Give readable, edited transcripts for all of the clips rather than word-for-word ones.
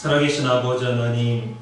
살아계신 아버지 하나님,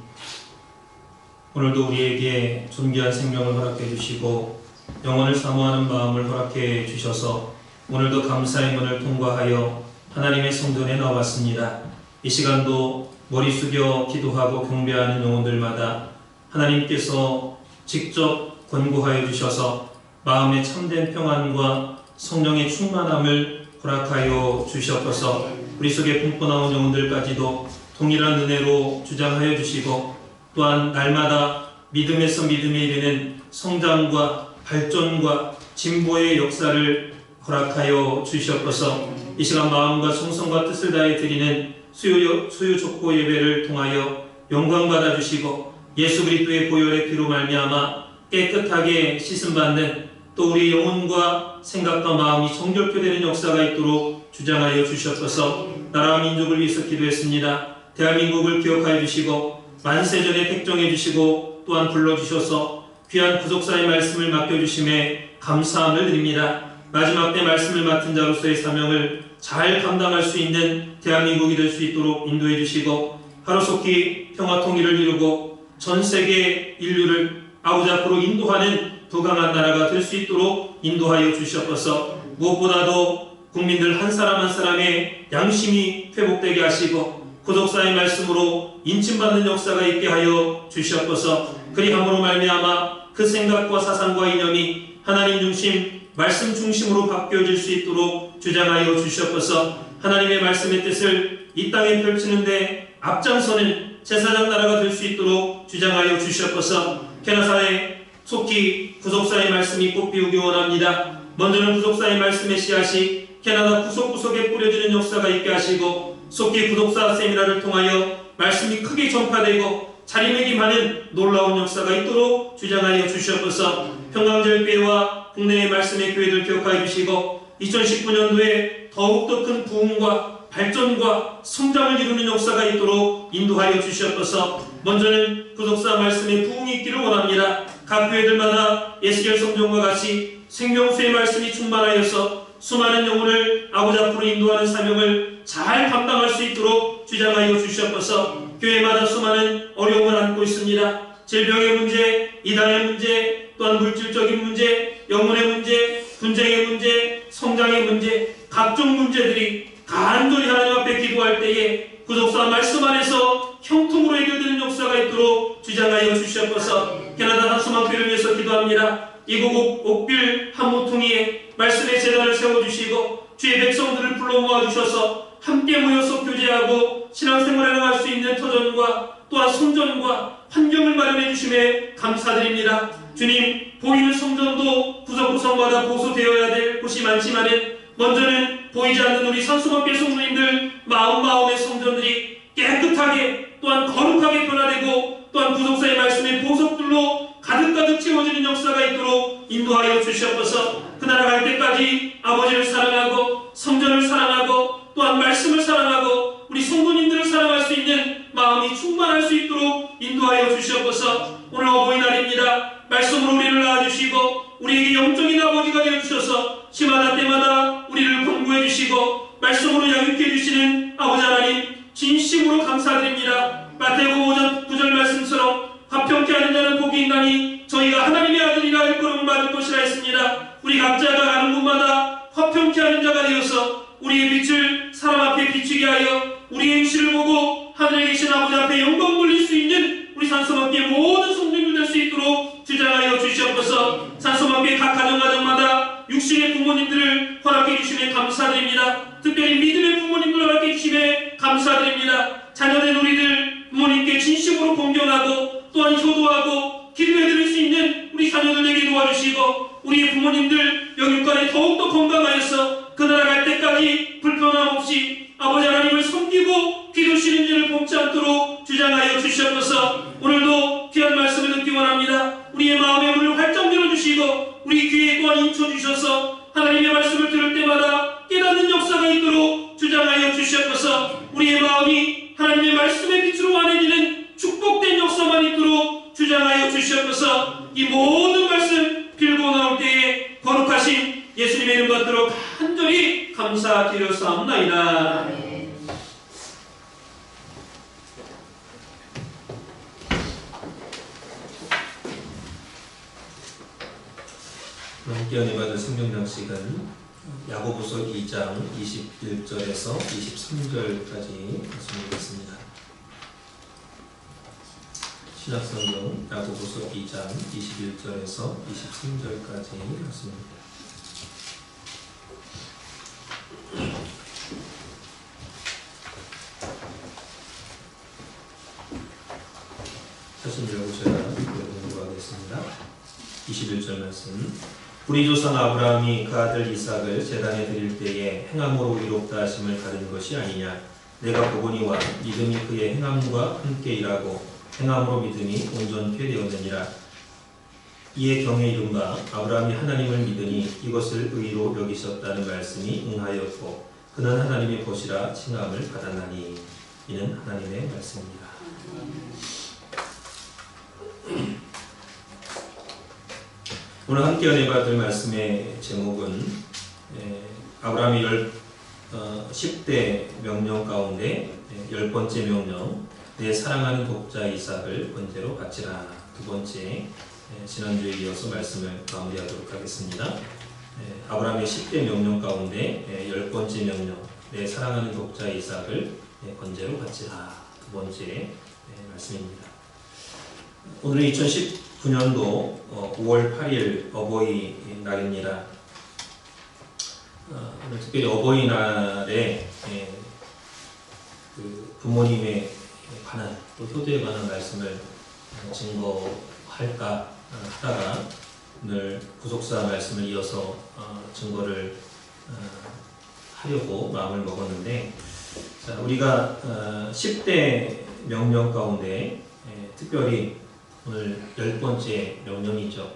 오늘도 우리에게 존귀한 생명을 허락해 주시고 영혼을 사모하는 마음을 허락해 주셔서 오늘도 감사의 문을 통과하여 하나님의 성전에 나왔습니다. 이 시간도 머리 숙여 기도하고 경배하는 영혼들마다 하나님께서 직접 권고하여 주셔서 마음의 참된 평안과 성령의 충만함을 허락하여 주시옵소서. 우리 속에 품고 나온 영혼들까지도 동일한 은혜로 주장하여 주시고 또한 날마다 믿음에서 믿음에 이르는 성장과 발전과 진보의 역사를 허락하여 주시옵소서. 이 시간 마음과 정성과 뜻을 다해 드리는 수요 족보 예배를 통하여 영광 받아 주시고 예수 그리스도의 보혈의 피로 말미암아 깨끗하게 씻음받는 또 우리 영혼과 생각과 마음이 정결케 되는 역사가 있도록 주장하여 주시옵소서. 나라와 민족을 위해서 기도했습니다. 대한민국을 기억하여 주시고 만세전에 택정해 주시고 또한 불러주셔서 귀한 구속사의 말씀을 맡겨주심에 감사함을 드립니다. 마지막 때 말씀을 맡은 자로서의 사명을 잘 감당할 수 있는 대한민국이 될 수 있도록 인도해 주시고 하루속히 평화 통일을 이루고 전 세계 인류를 아버지 앞으로 인도하는 부강한 나라가 될 수 있도록 인도하여 주시옵소서. 무엇보다도 국민들 한 사람 한 사람의 양심이 회복되게 하시고 구속사의 말씀으로 인침받는 역사가 있게 하여 주시옵소서. 그리함으로 말미암아 그 생각과 사상과 이념이 하나님 중심, 말씀 중심으로 바뀌어질 수 있도록 주장하여 주시옵소서. 하나님의 말씀의 뜻을 이 땅에 펼치는데 앞장서는 제사장 나라가 될 수 있도록 주장하여 주시옵소서. 캐나사에 속히 구속사의 말씀이 꽃피우기 원합니다. 먼저는 구속사의 말씀의 씨앗이 캐나다 구석구석에 뿌려지는 역사가 있게 하시고 속히 구속사 세미나를 통하여 말씀이 크게 전파되고 자리매김하는 놀라운 역사가 있도록 주장하여 주시옵소서. 평강제일교회와 국내의 말씀의 교회들 기억하여 주시고 2019년도에 더욱더 큰 부흥과 발전과 성장을 이루는 역사가 있도록 인도하여 주시옵소서. 먼저는 구속사 말씀의 부흥이 있기를 원합니다. 각 교회들마다 예수결 성전과 같이 생명수의 말씀이 충만하여서 수많은 영혼을 아버지 앞으로 인도하는 사명을 잘 감당할 수 있도록 주장하여 주시옵소서. 교회마다 수많은 어려움을 안고 있습니다. 질병의 문제, 이단의 문제, 또한 물질적인 문제, 영혼의 문제, 분쟁의 문제, 성장의 문제, 각종 문제들이 간절히 하나님 앞에 기도할 때에 구속사 말씀 안에서 형통으로 해결되는 역사가 있도록 주장하여 주시옵소서. 캐나다 한수만교회를 위해서 기도합니다. 이곳 옥빌 한모퉁이에 말씀의 제단을 세워주시고 주의 백성들을 불러 모아주셔서 함께 모여서 교제하고 신앙생활에 나갈 수 있는 터전과 또한 성전과 환경을 마련해 주심에 감사드립니다. 주님, 보이는 성전도 구석구석마다 보수되어야 될 곳이 많지만은 먼저는 보이지 않는 우리 산수만교회 성도님들 마음의 성전들이 깨끗하게 또한 거룩하게 변화되고 또한 구속사의 말씀의 보석들로 가득가득 채워지는 역사가 있도록 인도하여 주시옵소서. 그 나라 갈 때까지 아버지를 사랑하고 성전을 사랑하고 또한 말씀을 사랑하고 우리 성도님들을 사랑할 수 있는 마음이 충만할 수 있도록 인도하여 주시옵소서. 오늘 어버이날입니다. 말씀으로 우리를 낳아주시고 우리에게 영적인 아버지가 되어주셔서 시마다 때마다 우리를 권고해 주시고 말씀으로 양육해 주시는 아버지 하나님 진심으로 감사드립니다. 마태복음 5장 9절 말씀처럼 화평케 하는 자는 복이 있나니 저희가 하나님의 아들이라 일컬음을 받을 것이라 했습니다. 우리 각자가 가는 곳마다 화평케 하는 자가 되어서 우리의 빛을 사람 앞에 비추게 하여 우리의 행실을 보고 하늘에 계신 아버지 앞에 영광 돌릴 수 있는 우리 산소만교회 모든 성도님들 될 수 있도록 주장하여 주시옵소서. 산소만교회 각 가정마다 육신의 부모님들을 허락해 주심에 감사드립니다. 특별히 믿음의 부모님들 허락해 주심에 감사드립니다. 자녀된 우리들 부모님께 진심으로 공경하고 또한 효도하고 기도해드릴 수 있는 우리 자녀들에게 도와주시고 우리의 부모님들 영육간에 더욱더 건강하여서 그 나라 갈 때까지 불편함 없이 아버지 하나님을 섬기고 기도 쉬는 일을 범치 않도록 주장하여 주시옵소서. 오늘도 귀한 말씀을 듣기 원합니다. 우리의 마음의 문을 활짝 열어주시고 우리 귀에 또한 인쳐주셔서 하나님의 말씀을 들을 때마다 깨닫는 역사가 있도록 주장하여 주시옵소서. 우리의 마음이 하나님의 말씀의 빛으로 환해지는 축복된 역사만 있도록 주장하여 주시옵소서. 이 모든 말씀 빌고 나올 때에 거룩하신 예수님의 이름 받들어 간절히 감사드렸사옵나이다. 함께 은혜 받을 성경 장식은 야고보서 2장 21절에서 23절까지 말씀드리겠습니다. 신약성경 야고보서 2장 21절에서 23절까지 말씀입니다. 사신 읽어보셔야 공부하겠습니다. 21절 말씀. 우리 조상 아브라함이 그 아들 이삭을 제단에 드릴 때에 행함으로 의롭다 하심을 받은 것이 아니냐. 내가 보거니와 믿음이 그의 행함과 함께 일하고 행함으로 믿음이 온전케 되었느니라. 이에 경에 이른바 아브라함이 하나님을 믿으니 이것을 의로 여기셨다는 말씀이 응하였고 그는 하나님의 것이라 칭함을 받았나니. 이는 하나님의 말씀입니다. 오늘 함께 은혜 받을 말씀의 제목은 아브라함의 10대 명령 가운데 10번째 명령, 내 사랑하는 독자 이삭을 번제로 바치라. 두 번째, 지난주에 이어서 말씀을 마무리하도록 하겠습니다. 아브라함의 10대 명령 가운데 10번째 명령, 내 사랑하는 독자 이삭을 번제로 바치라. 두 번째 말씀입니다. 오늘은 2019년도 5월 8일 어버이날입니다. 오늘 특별히 어버이날에 그 부모님에 관한 또 효도에 관한 말씀을 증거할까 하다가 오늘 구속사 말씀을 이어서 증거를 하려고 마음을 먹었는데, 자, 우리가 10대 명령 가운데 특별히 오늘 10번째 명령이죠.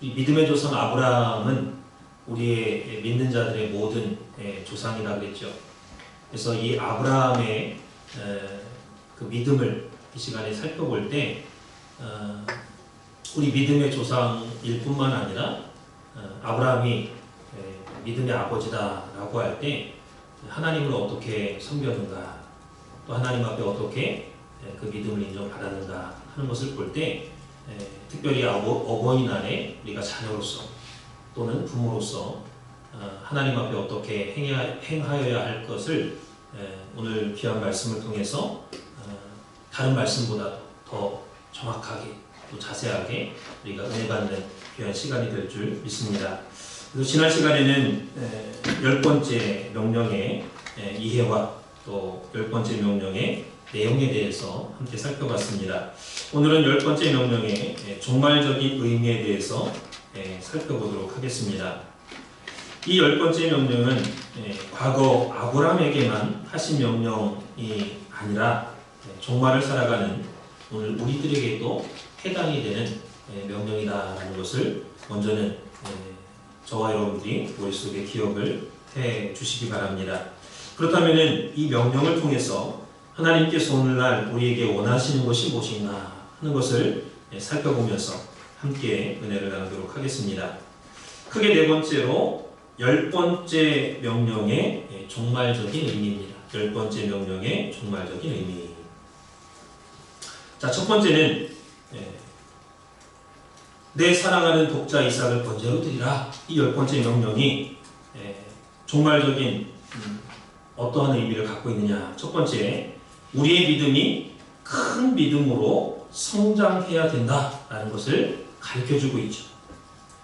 이 믿음의 조상 아브라함은 우리의 믿는 자들의 모든 조상이라 그랬죠. 그래서 이 아브라함의 그 믿음을 이 시간에 살펴볼 때 우리 믿음의 조상일 뿐만 아니라 아브라함이 믿음의 아버지다라고 할 때 하나님을 어떻게 섬겼는가, 또 하나님 앞에 어떻게 그 믿음을 인정받았는가 하는 것을 볼 때 특별히 어버이날에 우리가 자녀로서 또는 부모로서 하나님 앞에 어떻게 행하여야 할 것을 오늘 귀한 말씀을 통해서 다른 말씀보다 더 정확하게 또 자세하게 우리가 은혜 받는 귀한 시간이 될 줄 믿습니다. 그래서 지난 시간에는 10번째 명령의 이해와 또 10번째 명령의 내용에 대해서 함께 살펴봤습니다. 오늘은 10번째 명령의 종말적인 의미에 대해서 살펴보도록 하겠습니다. 이 10번째 명령은 과거 아브라함에게만 하신 명령이 아니라 종말을 살아가는 오늘 우리들에게도 해당이 되는 명령이다라는 것을 먼저는 저와 여러분들이 머릿속에 기억을 해 주시기 바랍니다. 그렇다면 이 명령을 통해서 하나님께서 오늘날 우리에게 원하시는 것이 무엇인가 하는 것을 살펴보면서 함께 은혜를 나누도록 하겠습니다. 크게 네 번째로 10번째 명령의 종말적인 의미입니다. 10번째 명령의 종말적인 의미. 자, 첫 번째는 내 사랑하는 독자 이삭을 번제로 드리라. 이 10번째 명령이 종말적인 어떠한 의미를 갖고 있느냐. 첫 번째, 우리의 믿음이 큰 믿음으로 성장해야 된다라는 것을 가르쳐주고 있죠.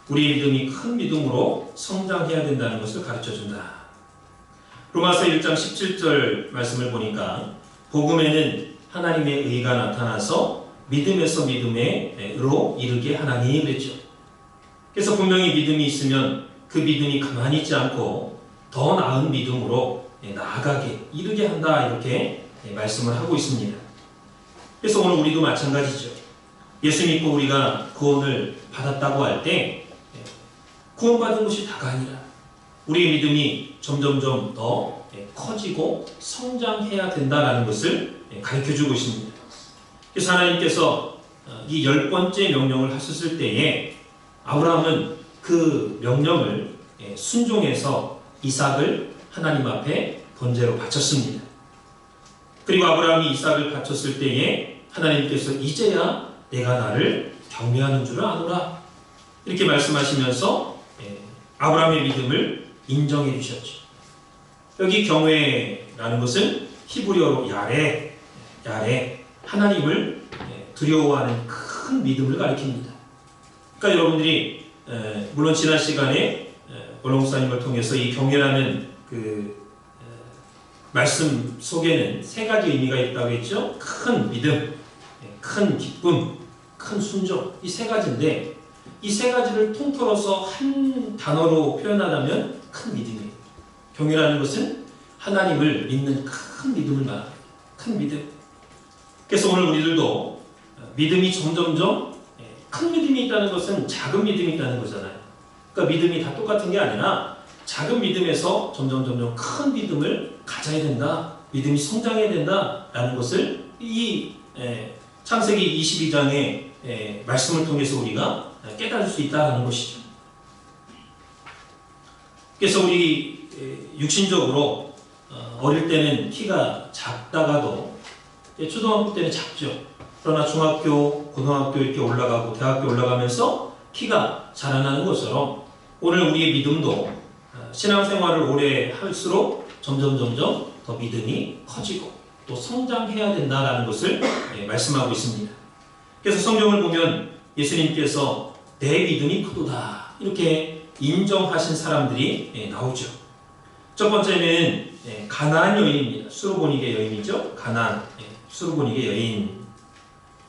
우리의 믿음이 큰 믿음으로 성장해야 된다는 것을 가르쳐준다. 로마서 1장 17절 말씀을 보니까 복음에는 하나님의 의가 나타나서 믿음에서 믿음으로 이르게 하나니 그랬죠. 그래서 분명히 믿음이 있으면 그 믿음이 가만히 있지 않고 더 나은 믿음으로 나아가게 이르게 한다, 이렇게 말씀을 하고 있습니다. 그래서 오늘 우리도 마찬가지죠. 예수 믿고 우리가 구원을 받았다고 할 때 구원받은 것이 다가 아니라 우리의 믿음이 점점점 더 커지고 성장해야 된다는 것을 가르쳐주고 있습니다. 그래서 하나님께서 이 10번째 명령을 하셨을 때에 아브라함은 그 명령을 순종해서 이삭을 하나님 앞에 번제로 바쳤습니다. 그리고 아브라함이 이삭을 바쳤을 때에 하나님께서 이제야 내가 나를 경외하는 줄을 아노라. 이렇게 말씀하시면서 아브라함의 믿음을 인정해 주셨죠. 여기 경외라는 것은 히브리어로 야레, 하나님을 두려워하는 큰 믿음을 가리킵니다. 그러니까 여러분들이 물론 지난 시간에 원롱사님을 통해서 이 경외라는 말씀 속에는 세 가지 의미가 있다고 했죠. 큰 믿음, 큰 기쁨, 큰 순종, 이 세 가지인데 이 세 가지를 통틀어서 한 단어로 표현하자면 큰 믿음이에요. 경외라는 것은 하나님을 믿는 큰 믿음을 말합니다. 큰 믿음. 그래서 오늘 우리들도 믿음이 점점점 큰 믿음이 있다는 것은 작은 믿음이 있다는 거잖아요. 그러니까 믿음이 다 똑같은 게 아니라 작은 믿음에서 점점 큰 믿음을 가져야 된다. 믿음이 성장해야 된다라는 것을 이 창세기 22장의 말씀을 통해서 우리가 깨달을 수 있다는 것이죠. 그래서 우리 육신적으로 어릴 때는 키가 작다가도 초등학교 때는 작죠. 그러나 중학교, 고등학교 이렇게 올라가고 대학교 올라가면서 키가 자라나는 것처럼 오늘 우리의 믿음도 신앙생활을 오래 할수록 점점 더 믿음이 커지고 또 성장해야 된다는 것을 말씀하고 있습니다. 그래서 성경을 보면 예수님께서 내 믿음이 크도다 이렇게 인정하신 사람들이 나오죠. 첫 번째는 가나안 여인입니다. 수르보니게 여인이죠. 가나안 수르보니게 여인.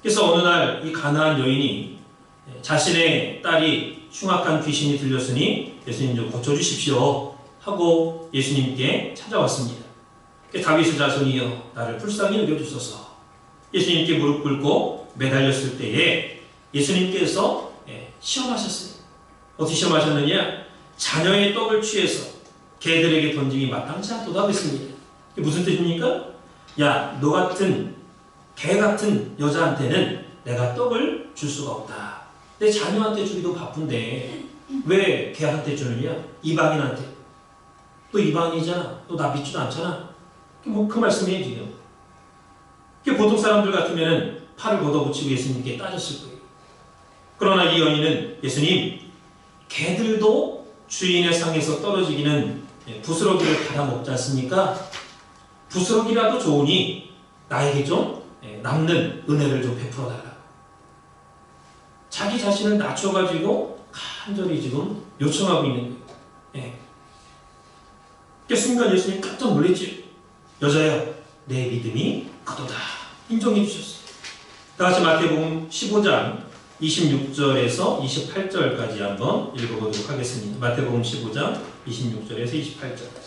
그래서 어느 날 이 가나안 여인이 자신의 딸이 흉악한 귀신이 들렸으니 예수님 좀 고쳐주십시오 하고 예수님께 찾아왔습니다. 다윗의 자손이여 나를 불쌍히 여겨주소서. 예수님께 무릎 꿇고 매달렸을 때에 예수님께서 시험하셨어요. 어떻게 시험하셨느냐? 자녀의 떡을 취해서 개들에게 던짐이 마땅치 않도다 했습니다. 이게 무슨 뜻입니까? 야, 너 같은 개 같은 여자한테는 내가 떡을 줄 수가 없다. 내 자녀한테 주기도 바쁜데 왜 걔한테 주느냐? 이방인한테. 너 이방인이잖아. 너 나 믿지도 않잖아. 그 말씀이에요 지금. 보통 사람들 같으면 팔을 걷어붙이고 예수님께 따졌을 거예요. 그러나 이 여인은 예수님, 개들도 주인의 상에서 떨어지기는 부스러기를 받아먹지 않습니까? 부스러기라도 좋으니 나에게 좀 남는 은혜를 좀 베풀어 달라. 자기 자신을 낮춰가지고 간절히 지금 요청하고 있는 거예요. 그 순간 예수님 깜짝 놀랬지. 여자야, 내 믿음이 크도다. 인정해 주셨어요. 다같이 마태복음 15장 26절에서 28절까지 한번 읽어보도록 하겠습니다. 마태복음 15장 26절에서 28절.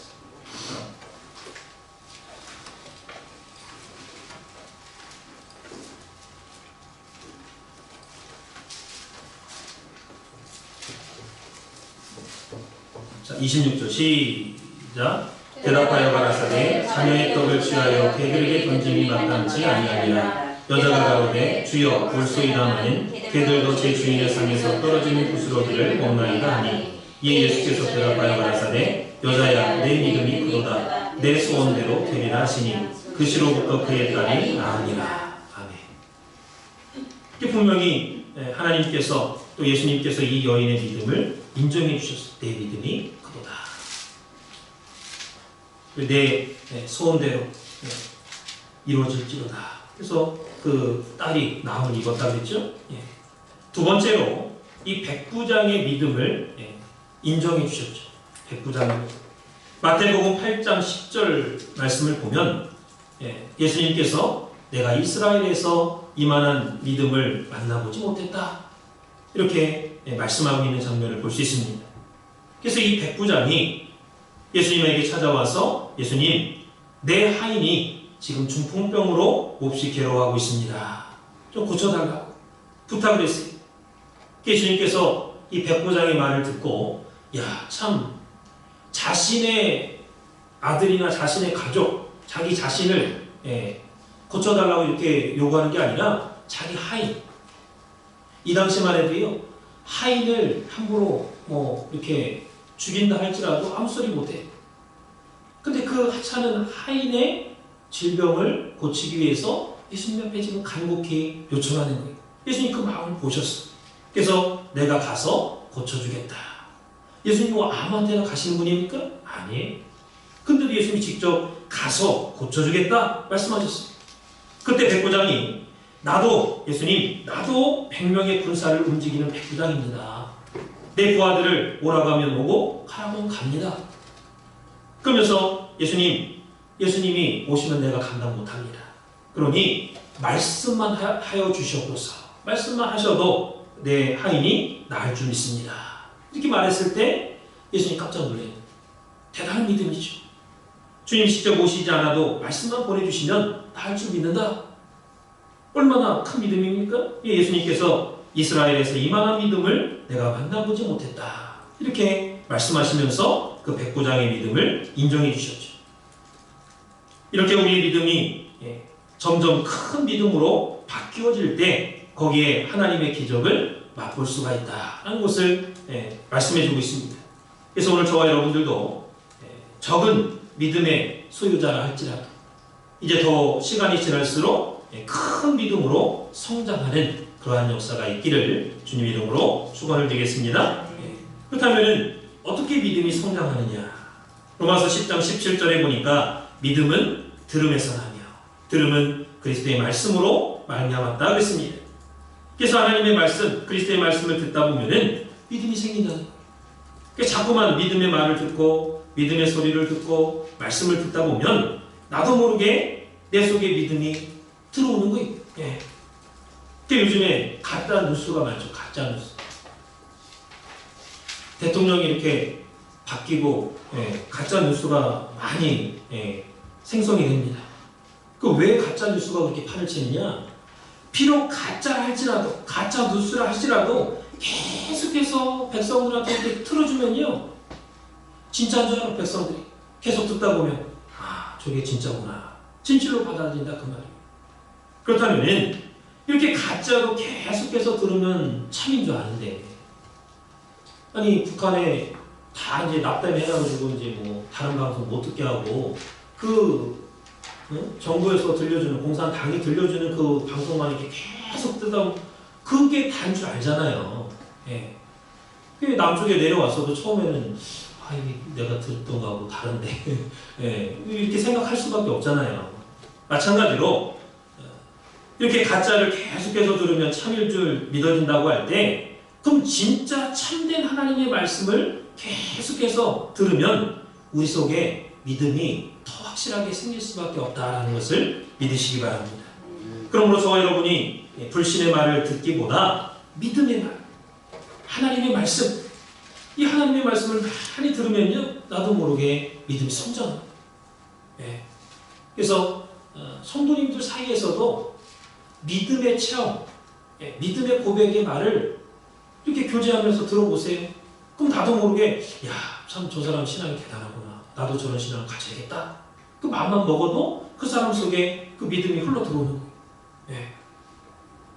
자, 26절 시작. 대답하여 가라사대 자녀의 떡을 취하여 개들에게 던짐이 마땅치 아니하니라. 여자가 가로되 주여 볼소이다마는 개들도 제 주인의 상에서 떨어지는 부스러기를 먹나이다 하니 이에 예수께서 대답하여 가라사대 여자야 내 믿음이 크도다. 내 소원대로 되리라 하시니 그 시로부터 그의 딸이 나으니라. 아멘. 이게 분명히 하나님께서 또 예수님께서 이 여인의 믿음을 인정해 주셨어요. 내 믿음이 크도다. 내 소원대로 이루어질지로다. 그래서 그 딸이 나음을 입었다 그랬죠. 두 번째로 이 백부장의 믿음을 인정해 주셨죠. 백부장의 마태복음 8장 10절 말씀을 보면 예수님께서 내가 이스라엘에서 이만한 믿음을 만나보지 못했다 이렇게 말씀하고 있는 장면을 볼 수 있습니다. 그래서 이 백부장이 예수님에게 찾아와서 예수님, 내 하인이 지금 중풍병으로 몹시 괴로워하고 있습니다. 좀 고쳐달라고 부탁을 했어요. 예수님께서 이 백부장의 말을 듣고 야, 참 자신의 아들이나 자신의 가족, 자기 자신을 고쳐달라고 이렇게 요구하는 게 아니라 자기 하인. 이 당시만 해도요, 하인을 함부로 이렇게 죽인다 할지라도 아무 소리 못해. 근데 그 하찮은 하인의 질병을 고치기 위해서 예수님 앞에 지금 간곡히 요청하는 거예요. 예수님 그 마음을 보셨어. 그래서 내가 가서 고쳐주겠다. 예수님 뭐 아무한테나 가시는 분입니까? 아니에요. 근데도 예수님이 직접 가서 고쳐주겠다 말씀하셨어요. 그때 백부장이 예수님 나도 100명의 군사를 움직이는 백부장입니다. 내 부하들을 오라고 하면 오고 가라면 갑니다. 그러면서 예수님이 오시면 내가 감당 못합니다. 그러니 말씀만 하여 주시옵소서. 말씀만 하셔도 내 하인이 나을 줄 믿습니다. 이렇게 말했을 때 예수님 깜짝 놀래요. 대단한 믿음이죠. 주님 직접 오시지 않아도 말씀만 보내주시면 나을 줄 믿는다. 얼마나 큰 믿음입니까? 예수님께서 이스라엘에서 이만한 믿음을 내가 만나보지 못했다. 이렇게 말씀하시면서 그 백부장의 믿음을 인정해 주셨죠. 이렇게 우리의 믿음이 점점 큰 믿음으로 바뀌어질 때 거기에 하나님의 기적을 맛볼 수가 있다는 것을 말씀해 주고 있습니다. 그래서 오늘 저와 여러분들도 적은 믿음의 소유자라 할지라도 이제 더 시간이 지날수록 큰 믿음으로 성장하는 그러한 역사가 있기를 주님 이름으로 축원을 드리겠습니다. 그렇다면 어떻게 믿음이 성장하느냐? 로마서 10장 17절에 보니까 믿음은 들음에서 나며 들음은 그리스도의 말씀으로 말미암았다 그랬습니다. 그래서 하나님의 말씀, 그리스도의 말씀을 듣다 보면은 믿음이 생긴다는 거예요. 그러니까 자꾸만 믿음의 말을 듣고 믿음의 소리를 듣고 말씀을 듣다 보면 나도 모르게 내 속에 믿음이 들어오는 거예요. 그러니까 요즘에 가짜 뉴스가 많죠. 가짜 뉴스. 대통령이 이렇게 바뀌고 가짜 뉴스가 많이 생성이 됩니다. 그 왜 가짜 뉴스가 그렇게 판을 치느냐? 비록 가짜라 할지라도 가짜 뉴스라 할지라도 계속해서 백성들한테 이렇게 틀어주면요 진짜인 줄 알아. 백성들이 계속 듣다 보면 저게 진짜구나 진실로 받아들인다 그 말이에요. 그렇다면 이렇게 가짜로 계속해서 들으면 참인 줄 아는데 아니 북한에 다 이제 납땜해가지고 이제 뭐 다른 방송 못 듣게 하고 정부에서 들려주는 공산당이 들려주는 그 방송만 이렇게 계속 듣다 그게 다인 줄 알잖아요. 남쪽에 내려왔어도 처음에는 이게 내가 듣던 거하고 다른데 이렇게 생각할 수밖에 없잖아요. 마찬가지로 이렇게 가짜를 계속해서 들으면 참일 줄 믿어진다고 할 때 그럼 진짜 참된 하나님의 말씀을 계속해서 들으면 우리 속에 믿음이 더 확실하게 생길 수밖에 없다는 것을 믿으시기 바랍니다. 그러므로 저와 여러분이 불신의 말을 듣기보다 믿음의 말, 하나님의 말씀, 이 하나님의 말씀을 많이 들으면요 나도 모르게 믿음이 성장합니다. 그래서 성도님들 사이에서도 믿음의 체험, 믿음의 고백의 말을 이렇게 교제하면서 들어보세요. 그럼 나도 모르게 참 저 사람 신앙이 대단하구나. 나도 저런 신앙을 가져야겠다. 그 마음만 먹어도 그 사람 속에 그 믿음이 흘러 들어오는 거예요.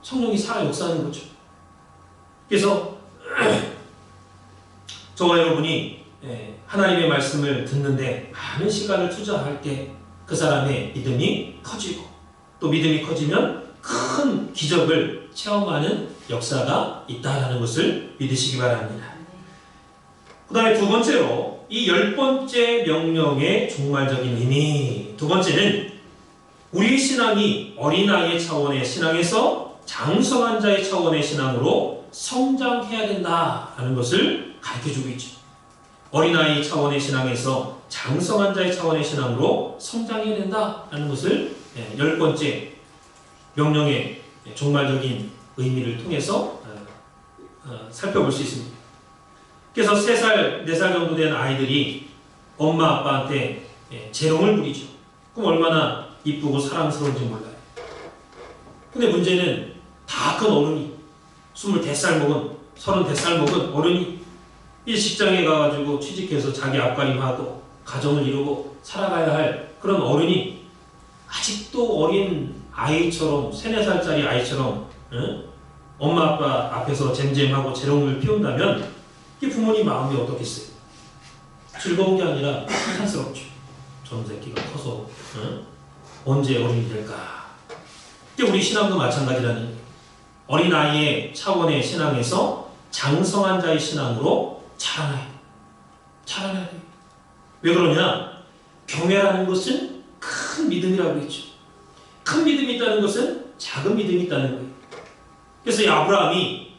성령이 살아 역사하는 거죠. 그래서 저와 여러분이 하나님의 말씀을 듣는데 많은 시간을 투자할 때 그 사람의 믿음이 커지고 또 믿음이 커지면 큰 기적을 체험하는 역사가 있다는 것을 믿으시기 바랍니다. 그 다음에 두 번째로 이 10번째 명령의 종말적인 의미, 두 번째는 우리의 신앙이 어린아이의 차원의 신앙에서 장성한 자의 차원의 신앙으로 성장해야 된다는 것을 가르쳐주고 있죠. 어린아이 차원의 신앙에서 장성한 자의 차원의 신앙으로 성장해야 된다는 것을 10번째 명령의 종말적인 의미를 통해서 살펴볼 수 있습니다. 그래서 3살, 4살 정도 된 아이들이 엄마, 아빠한테 재롱을 부리죠. 그럼 얼마나 이쁘고 사랑스러운지 몰라요. 근데 문제는 다 큰 어른이 25살 먹은, 30살 먹은 어른이 이 직장에 가가지고 취직해서 자기 앞가림하고 가정을 이루고 살아가야 할 그런 어른이 아직도 어린 아이처럼 3, 4살짜리 아이처럼 엄마 아빠 앞에서 잼잼하고 재롱을 피운다면 이 부모님 마음이 어떻겠어요? 즐거운 게 아니라 한탄스럽죠. 저런 새끼가 커서 언제 어른이 될까? 우리 신앙도 마찬가지라니 어린아이의 차원의 신앙에서 장성한 자의 신앙으로 자라나야 돼. 자라나야 돼. 왜 그러냐? 경외라는 것은 큰 믿음이라고 했죠. 큰 믿음이 있다는 것은 작은 믿음이 있다는 거예요. 그래서 이 아브라함이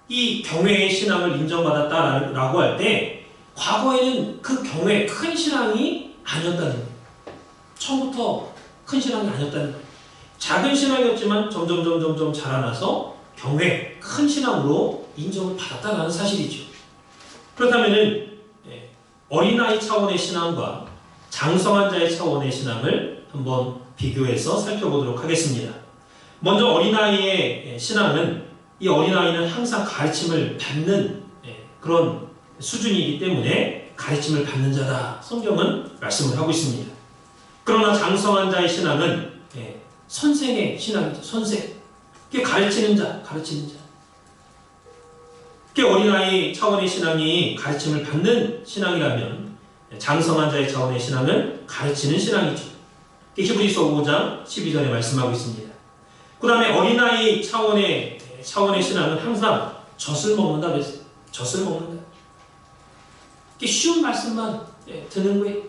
이 경외의 신앙을 인정받았다라고 할 때 과거에는 그 경외, 큰 신앙이 아니었다는 거예요. 처음부터 큰 신앙이 아니었다는 거예요. 작은 신앙이었지만 점점 자라나서 경외, 큰 신앙으로 인정을 받았다는 사실이죠. 그렇다면은 어린아이 차원의 신앙과 장성한 자의 차원의 신앙을 한번 비교해서 살펴보도록 하겠습니다. 먼저 어린아이의 신앙은 이 어린아이는 항상 가르침을 받는 그런 수준이기 때문에 가르침을 받는 자다. 성경은 말씀을 하고 있습니다. 그러나 장성한 자의 신앙은 선생의 신앙이죠. 선생. 그게 가르치는 자. 그게 어린아이 차원의 신앙이 가르침을 받는 신앙이라면 장성한 자의 차원의 신앙은 가르치는 신앙이죠. 히브리서 5장 12절에 말씀하고 있습니다. 그 다음에 어린아이 차원의 신앙은 항상 젖을 먹는다 그랬어요. 젖을 먹는다. 이게 쉬운 말씀만 드는 거예요.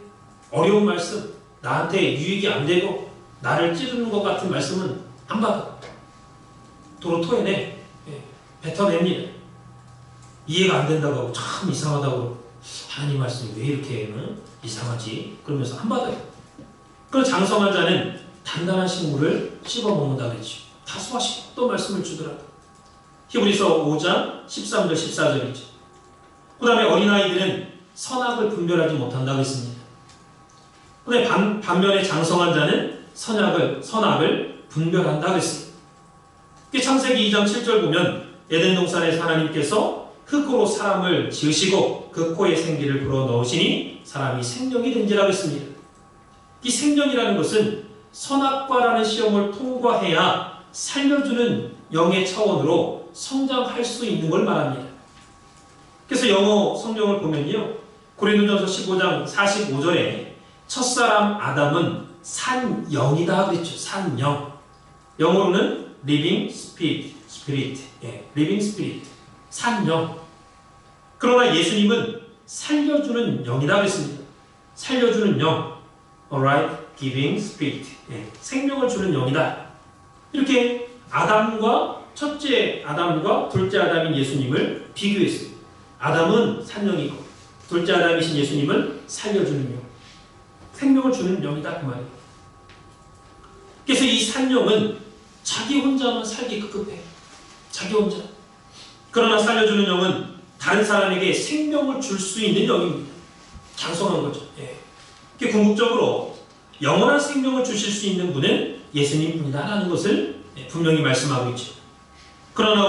어려운 말씀, 나한테 유익이 안 되고 나를 찌르는 것 같은 말씀은 안 받아. 도로 토해내. 뱉어냅니다. 이해가 안 된다고 하고 참 이상하다고 하나님 말씀이 왜 이렇게 이상하지? 그러면서 안 받아요. 그리고 장성한 자는 단단한 식물을 씹어먹는다 그랬죠. 다 소화시키고 또 말씀을 주더라고요. 히브리서 5장 13절 14절이죠. 그 다음에 어린아이들은 선악을 분별하지 못한다고 했습니다. 근데 반면에 장성한 자는 선악을 분별한다고 했습니다. 창세기 2장 7절 보면 에덴 동산에서 하나님께서 흙으로 사람을 지으시고 그 코에 생기를 불어넣으시니 사람이 생명이 된지라고 했습니다. 이 생명이라는 것은 선악과라는 시험을 통과해야 살려주는 영의 차원으로 성장할 수 있는 걸 말합니다. 그래서 영어 성경을 보면요. 고린도전서 15장 45절에 첫사람 아담은 산영이다 그랬죠. 산영. 영어로는 living spirit. living spirit. 산영. 그러나 예수님은 살려주는 영이다 그랬습니다. 살려주는 영. Alright, giving spirit. 생명을 주는 영이다. 이렇게 첫째 아담과 둘째 아담인 예수님을 비교했습니다. 아담은 산영이고 둘째 아담이신 예수님은 살려주는 영. 생명을 주는 영이다 그 말이에요. 그래서 이 산영은 자기 혼자만 살기 급급해. 자기 혼자. 그러나 살려주는 영은 다른 사람에게 생명을 줄 수 있는 영입니다. 장성한 거죠. 궁극적으로 영원한 생명을 주실 수 있는 분은 예수님뿐이다라는 것을 분명히 말씀하고 있죠. 그러나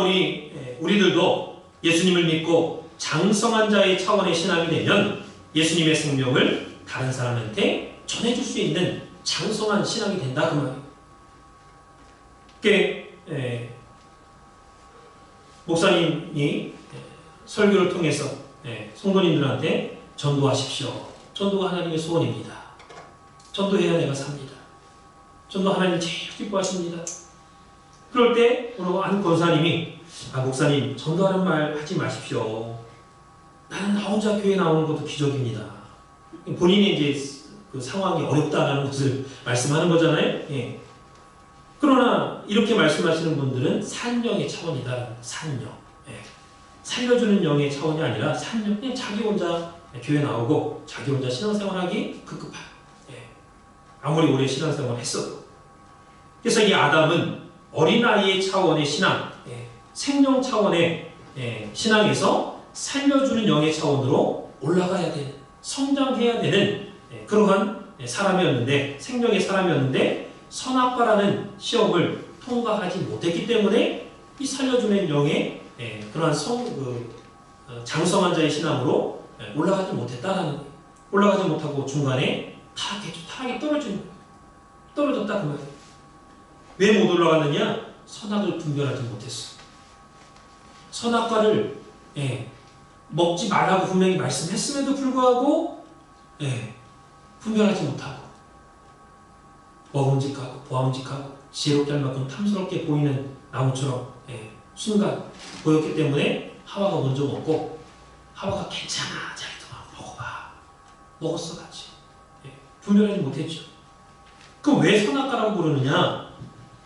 우리들도 예수님을 믿고 장성한 자의 차원의 신앙이 되면 예수님의 생명을 다른 사람한테 전해줄 수 있는 장성한 신앙이 된다 그 말이에요. 목사님이 설교를 통해서 성도님들한테 전도하십시오. 전도가 하나님의 소원입니다. 전도해야 내가 삽니다. 전도 하나님 제일 기뻐하십니다. 그럴 때 한 권사님이 목사님 전도하는 말 하지 마십시오. 나는 나 혼자 교회 나오는 것도 기적입니다. 본인이 이제 그 상황이 어렵다라는 것을 말씀하는 거잖아요. 그러나 이렇게 말씀하시는 분들은 산영의 차원이다. 산영. 살려주는 영의 차원이 아니라 산영. 그냥 자기 혼자 교회 나오고 자기 혼자 신앙생활하기 급급한. 아무리 오래 신앙생활을 했어도. 그래서 이 아담은 어린아이의 차원의 신앙, 생명 차원의 신앙에서 살려주는 영의 차원으로 올라가야 되는, 성장해야 되는 그러한 사람이었는데, 생명의 사람이었는데 선악과라는 시험을 통과하지 못했기 때문에 이 살려주는 영의 그러한 장성한 자의 신앙으로 올라가지 못했다라는 거예요. 올라가지 못하고 중간에 타락이 떨어지는 거예요. 떨어졌다 그 말이에요. 왜 못 올라갔느냐? 선악을 분별하지 못했어. 선악과를 먹지 말라고 분명히 말씀했음에도 불구하고 분별하지 못하고 먹음직하고 보암직하고 지혜롭게 할 만큼 탐스럽게 보이는 나무처럼 순간 보였기 때문에 하와가 먼저 먹고 하와가 괜찮아 자기도 먹어봐. 먹었어 같이. 분별하지 못했죠. 그럼 왜 선악과라고 부르느냐?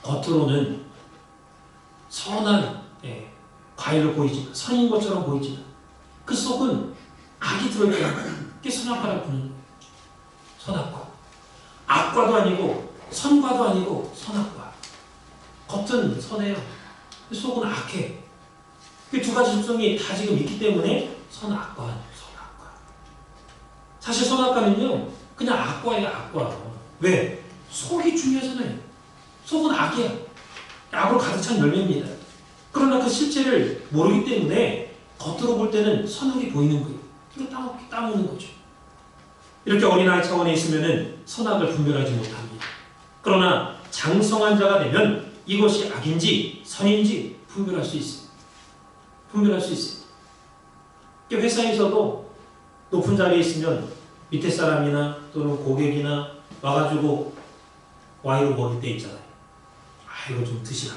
겉으로는 선한 과일로 보이지만 선인 것처럼 보이지만 그 속은 악이 들어있다는 거예요. 그게 선악과라고 부르는 거예요. 선악과. 악과도 아니고 선과도 아니고 선악과. 겉은 선해요. 속은 악해. 그 두 가지 속성이 다 지금 있기 때문에 선악과. 사실 선악과는요 그냥 악과예요. 악과. 왜? 속이 중요하잖아요. 속은 악이야. 악으로 가득 찬 열매입니다. 그러나 그 실체를 모르기 때문에 겉으로 볼 때는 선하게 보이는 거예요. 이거 따먹는 거죠. 이렇게 어린아이 차원에 있으면 선악을 분별하지 못합니다. 그러나 장성한 자가 되면 이것이 악인지 선인지 분별할 수 있어요. 분별할 수 있어요. 회사에서도 높은 자리에 있으면 밑에 사람이나 또는 고객이나 와가지고 와이로 먹일 때 있잖아요. 아, 이거 좀 드시라.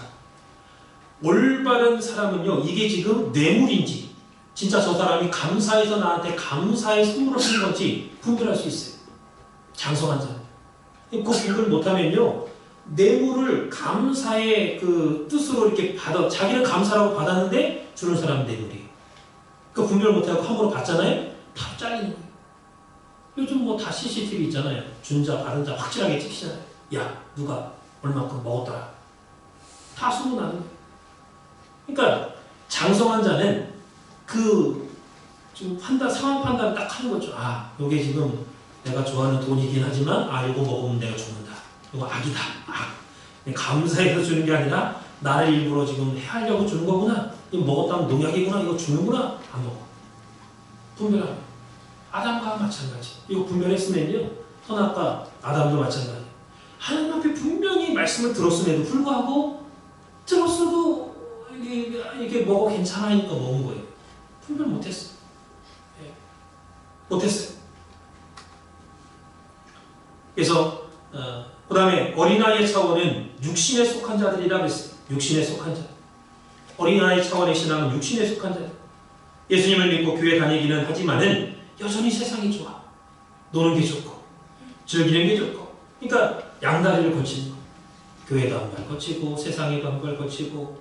올바른 사람은요, 이게 지금 뇌물인지, 진짜 저 사람이 감사해서 나한테 감사의 선물을 하는 건지 분별할 수 있어요. 장성한 사람. 그 분별 못하면요, 뇌물을 감사의 그 뜻으로 이렇게 자기는 감사라고 받았는데 주는 사람은 뇌물이에요. 그 분별 못하고 함부로 받잖아요? 다 잘리는 거예요. 요즘 뭐 다 CCTV 있잖아요. 준 자, 받은 자 확실하게 찍히잖아요. 야, 누가 얼마큼 먹었더라. 다 소문나는 거예요. 그러니까 장성한 자는 지금 상황 판단을 딱 하는 거죠. 아, 요게 지금 내가 좋아하는 돈이긴 하지만 요거 먹으면 내가 죽는다. 요거 악이다. 악. 감사해서 주는 게 아니라 나를 일부러 지금 해하려고 주는 거구나. 이거 먹었다면 농약이구나. 이거 주는구나. 안 먹어. 분별하고. 아담과 마찬가지. 이거 분별했으면요. 선악과 아담도 마찬가지. 하나님 앞에 분명히 말씀을 들었음에도 불구하고 들었어도 이게 먹어 괜찮아니까 먹은 거예요. 분별 못했어요. 못했어요. 그래서 그 다음에 어린아이의 차원은 육신에 속한 자들이라고 했어요. 육신에 속한 자. 어린아이 차원의 신앙은 육신에 속한 자. 예수님을 믿고 교회 다니기는 하지만은 여전히 세상이 좋아. 노는 게 좋고 즐기는 게 좋고. 그러니까 양다리를 거치는 거. 교회도 한 발 거치고 세상에도 한 발 거치고.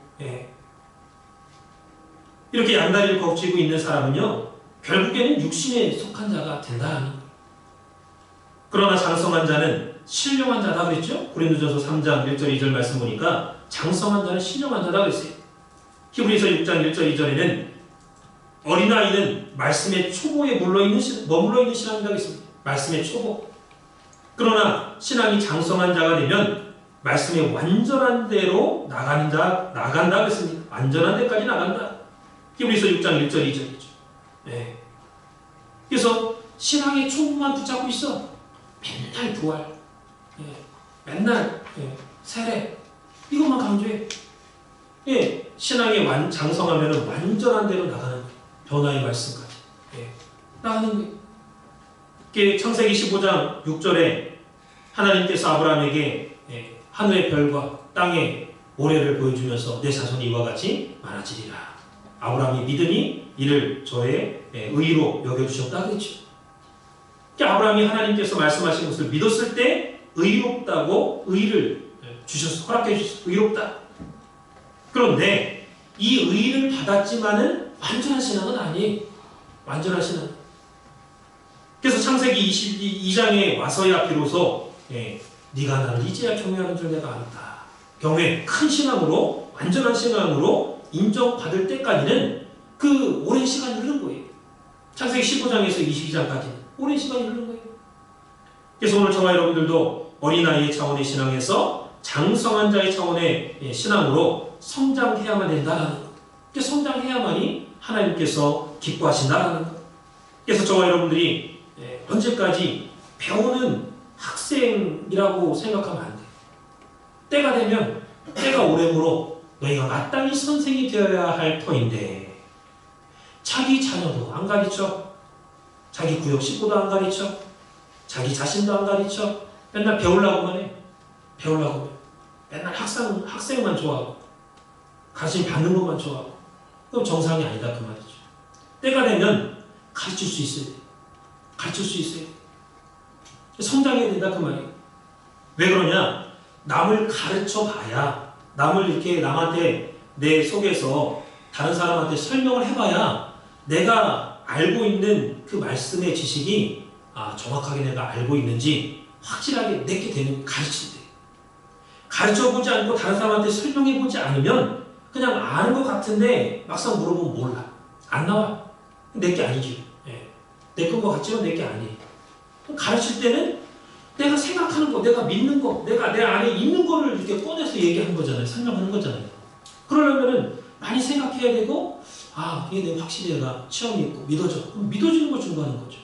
이렇게 양다리를 거치고 있는 사람은요, 결국에는 육신에 속한 자가 된다는 거예요. 그러나 장성한 자는 신령한 자다 그랬죠? 고린도전서 3장 1절 2절 말씀 보니까 장성한 자는 신령한 자다 그랬어요. 히브리서 6장 1절 2절에는 어린아이는 말씀의 초보에 머물러 있는 신앙이라고 했습니다. 말씀의 초보. 그러나 신앙이 장성한 자가 되면 말씀의 완전한 대로 나간다 그랬습니다. 완전한 데까지 나간다. 히브리서 6장 1절 2절이죠. 그래서 신앙의 초보만 붙잡고 있어. 맨날 부활, 맨날 세례, 이것만 강조해. 신앙에 장성하면 완전한 대로 나가는 거예요. 변화의 말씀까지 나가는 거예요. 창세기 15장 6절에 하나님께서 아브라함에게 하늘의 별과 땅의 모래를 보여주면서 내 자손이 이와 같이 많아지리라. 아브라함이 믿으니 이를 저의 의로 여겨주셨다 그랬죠. 아브라함이 하나님께서 말씀하신 것을 믿었을 때 의롭다고 의를 허락해 주셔서 의롭다. 그런데 이 의를 받았지만은 완전한 신앙은 아니에요. 완전한 신앙. 그래서 창세기 22장에 와서야 비로소 네가 나를 이제야 경외하는 줄 내가 알았다. 경외, 큰 신앙으로, 완전한 신앙으로 인정받을 때까지는 그 오랜 시간이 흐른 거예요. 창세기 15장에서 22장까지는 오랜 시간이 흐른 거예요. 그래서 오늘 저와 여러분들도 어린아이의 차원의 신앙에서 장성한 자의 차원의 신앙으로 성장해야만 된다는 것. 그래서 성장해야만이 하나님께서 기뻐하신다는 것. 그래서 저와 여러분들이 언제까지 배우는 학생이라고 생각하면 안 돼요. 때가 되면 때가 오래므로 너희가 마땅히 선생이 되어야 할 터인데 자기 자녀도 안 가르쳐, 자기 구역 식구도 안 가르쳐, 자기 자신도 안 가르쳐, 맨날 배우려고만 해. 배우려고 해. 맨날 학생만 좋아하고 가르침 받는 것만 좋아하고 그럼 정상이 아니다 그 말이죠. 때가 되면 가르칠 수 있어야 돼. 가르칠 수 있어야 돼. 성장해야 된다 그 말이에요. 왜 그러냐? 남을 가르쳐 봐야, 남을 이렇게 남한테 내 속에서 다른 사람한테 설명을 해봐야 내가 알고 있는 그 말씀의 지식이 정확하게 내가 알고 있는지 확실하게 내게 되는 가르칠 때. 가르쳐보지 않고 다른 사람한테 설명해보지 않으면 그냥 아는 것 같은데 막상 물어보면 몰라. 안 나와. 내게 아니죠. 예. 내 건 것 같지만 내게 아니에요. 가르칠 때는 내가 생각하는 거, 내가 믿는 거, 내가 내 안에 있는 거를 이렇게 꺼내서 얘기하는 거잖아요. 설명하는 거잖아요. 그러려면은 많이 생각해야 되고, 이게 내가 확실히 내가 체험이 있고 믿어져. 그럼 믿어지는 걸 중요하는 거죠.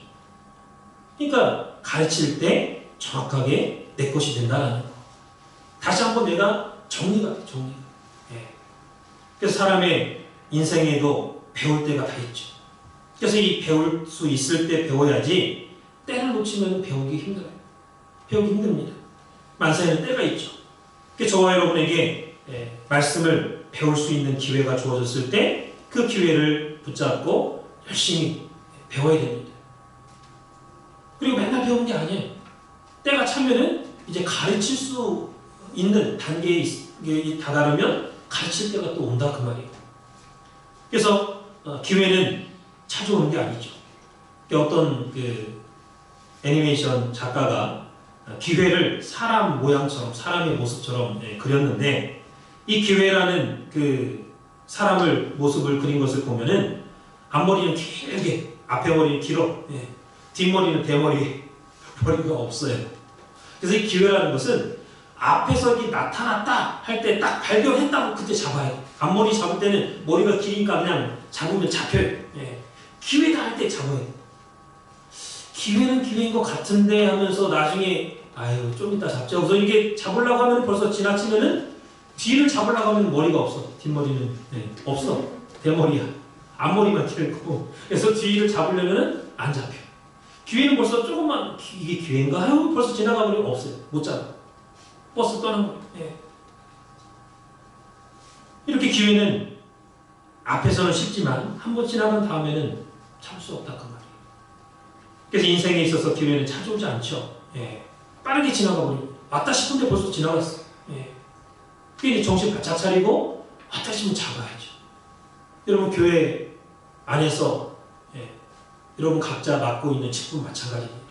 그러니까 가르칠 때 정확하게 내 것이 된다는 거. 다시 한번 내가 정리가 돼, 정리가. 예. 그래서 사람의 인생에도 배울 때가 다 있죠. 그래서 이 배울 수 있을 때 배워야지 때를 놓치면 배우기 힘들어요. 배우기 힘듭니다. 만사에는 때가 있죠. 그래서 저와 여러분에게 말씀을 배울 수 있는 기회가 주어졌을 때 그 기회를 붙잡고 열심히 배워야 됩니다. 그리고 맨날 배우는 게 아니에요. 때가 차면은 이제 가르칠 수 있는 단계에 다다르면 가르칠 때가 또 온다 그 말이에요. 그래서 기회는 찾아오는 게 아니죠. 어떤 그 애니메이션 작가가 기회를 사람 모양처럼, 사람의 모습처럼 그렸는데, 이 기회라는 그 사람을 모습을 그린 것을 보면은 앞머리는 길게, 앞에 머리는 길어, 뒷머리는 대머리, 머리가 없어요. 그래서 이 기회라는 것은 앞에서 이렇게 나타났다 할 때 딱 발견했다고 그때 잡아요. 앞머리 잡을 때는 머리가 기니까 그냥 잡으면 잡혀요. 기회다 할 때 잡아요. 기회는 기회인 것 같은데 하면서 나중에 좀 이따 잡자. 그래서 이게 잡으려고 하면 벌써 지나치면은 뒤를 잡으려고 하면 머리가 없어. 뒷머리는 없어. 대머리야. 앞머리만 길고. 그래서 뒤를 잡으려면은 안 잡혀. 기회는 벌써 조금만 이게 기회인가 하고 벌써 지나가버리면 없어요. 못 잡아. 버스 떠는 거예요. 이렇게 기회는 앞에서는 쉽지만 한번 지나간 다음에는 참을 수 없다 그 말이에요. 그래서 인생에 있어서 기회는 찾아오지 않죠. 빠르게 지나가 버리고 왔다 싶은데 벌써 지나갔어. 그게 정신 바짝 차리고 왔다 싶으면 잡아야죠. 여러분 교회 안에서 여러분 각자 맡고 있는 직분 마찬가지입니다.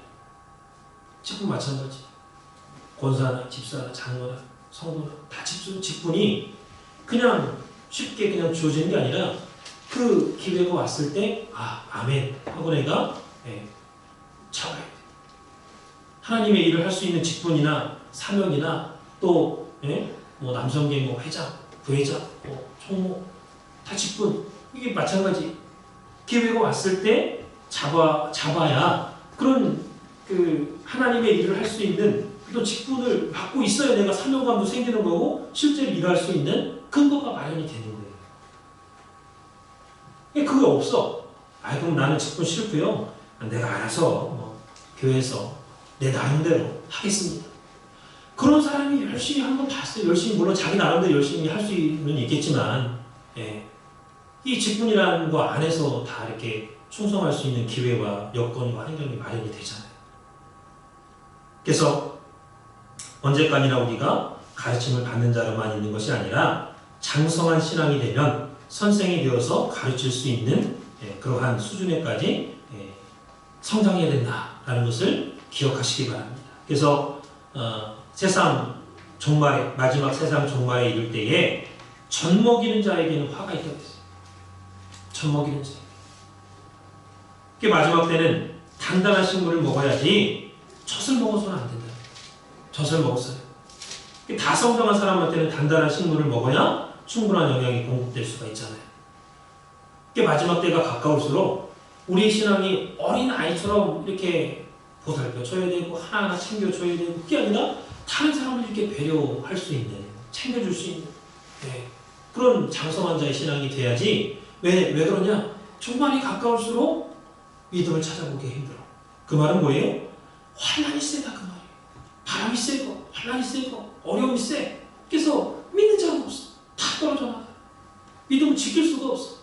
직분 마찬가지. 권사나 집사나 장로나 성도나 다 직분이 그냥 쉽게 그냥 주어지는 게 아니라 그 기회가 왔을 때 아멘 하고 내가 잡아야 돼. 하나님의 일을 할 수 있는 직분이나 사명이나 또 뭐 남성계 뭐 회장, 부회장, 뭐 총무 다 직분 이게 마찬가지. 기회가 왔을 때 잡아야 그런 그 하나님의 일을 할 수 있는 또 직분을 갖고 있어야 내가 사명감도 생기는 거고 실제로 일할 수 있는 근거가 마련이 되는 거예요. 그게 없어. 그럼 나는 직분 싫고요. 내가 알아서 뭐 교회에서 내 나름대로 하겠습니다. 그런 사람이 열심히 한 번 봤어요. 열심히 물론 자기 나름대로 열심히 할 수는 있겠지만 이 직분이라는 거 안에서 다 이렇게 충성할 수 있는 기회와 여건과 환경이 마련이 되잖아요. 그래서 언제까지나 우리가 가르침을 받는 자로만 있는 것이 아니라 장성한 신앙이 되면 선생이 되어서 가르칠 수 있는 그러한 수준에까지 성장해야 된다라는 것을 기억하시기 바랍니다. 그래서 세상 종말에 마지막 세상 종말에 이를 때에 젖 먹이는 자에게는 화가 있다고 했어요. 젖 먹이는 자. 그 마지막 때는 단단한 식물을 먹어야지 젖을 먹어서는 안 된다. 젖을 먹었어요. 다 성장한 사람한테는 단단한 식물을 먹어야 충분한 영양이 공급될 수가 있잖아요. 마지막 때가 가까울수록 우리의 신앙이 어린 아이처럼 이렇게 보살펴줘야 되고 하나하나 챙겨줘야 되고 그게 아니라 다른 사람을 이렇게 배려할 수 있는 챙겨줄 수 있는 그런 장성한 자의 신앙이 돼야지. 왜 그러냐? 종말이 가까울수록 믿음을 찾아보기 힘들어. 그 말은 뭐예요? 환난이 세다 그 말이에요. 바람이 세고 환난이 세고 어려움이 세. 그래서 믿는 자가 없어. 다 떨어져 나가. 믿음을 지킬 수가 없어.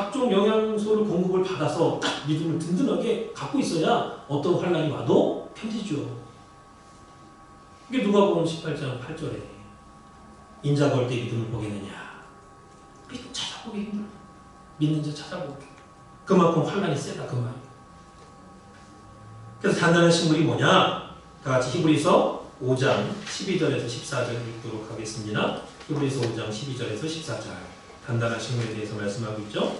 각종 영양소를 공급을 받아서 딱 믿음을 든든하게 갖고 있어야 어떤 환란이 와도 견디죠. 이게 누가복음 18장 8절에 인자가 올 때 믿음을 보겠느냐. 믿음 찾아보기 힘들어. 믿는 자 찾아보기. 그만큼 환란이 세다 그 말. 그래서 단단한 식물이 뭐냐? 다 같이 히브리서 5장 12절에서 14절 읽도록 하겠습니다. 히브리서 5장 12절에서 14절 단단한 식물에 대해서 말씀하고 있죠.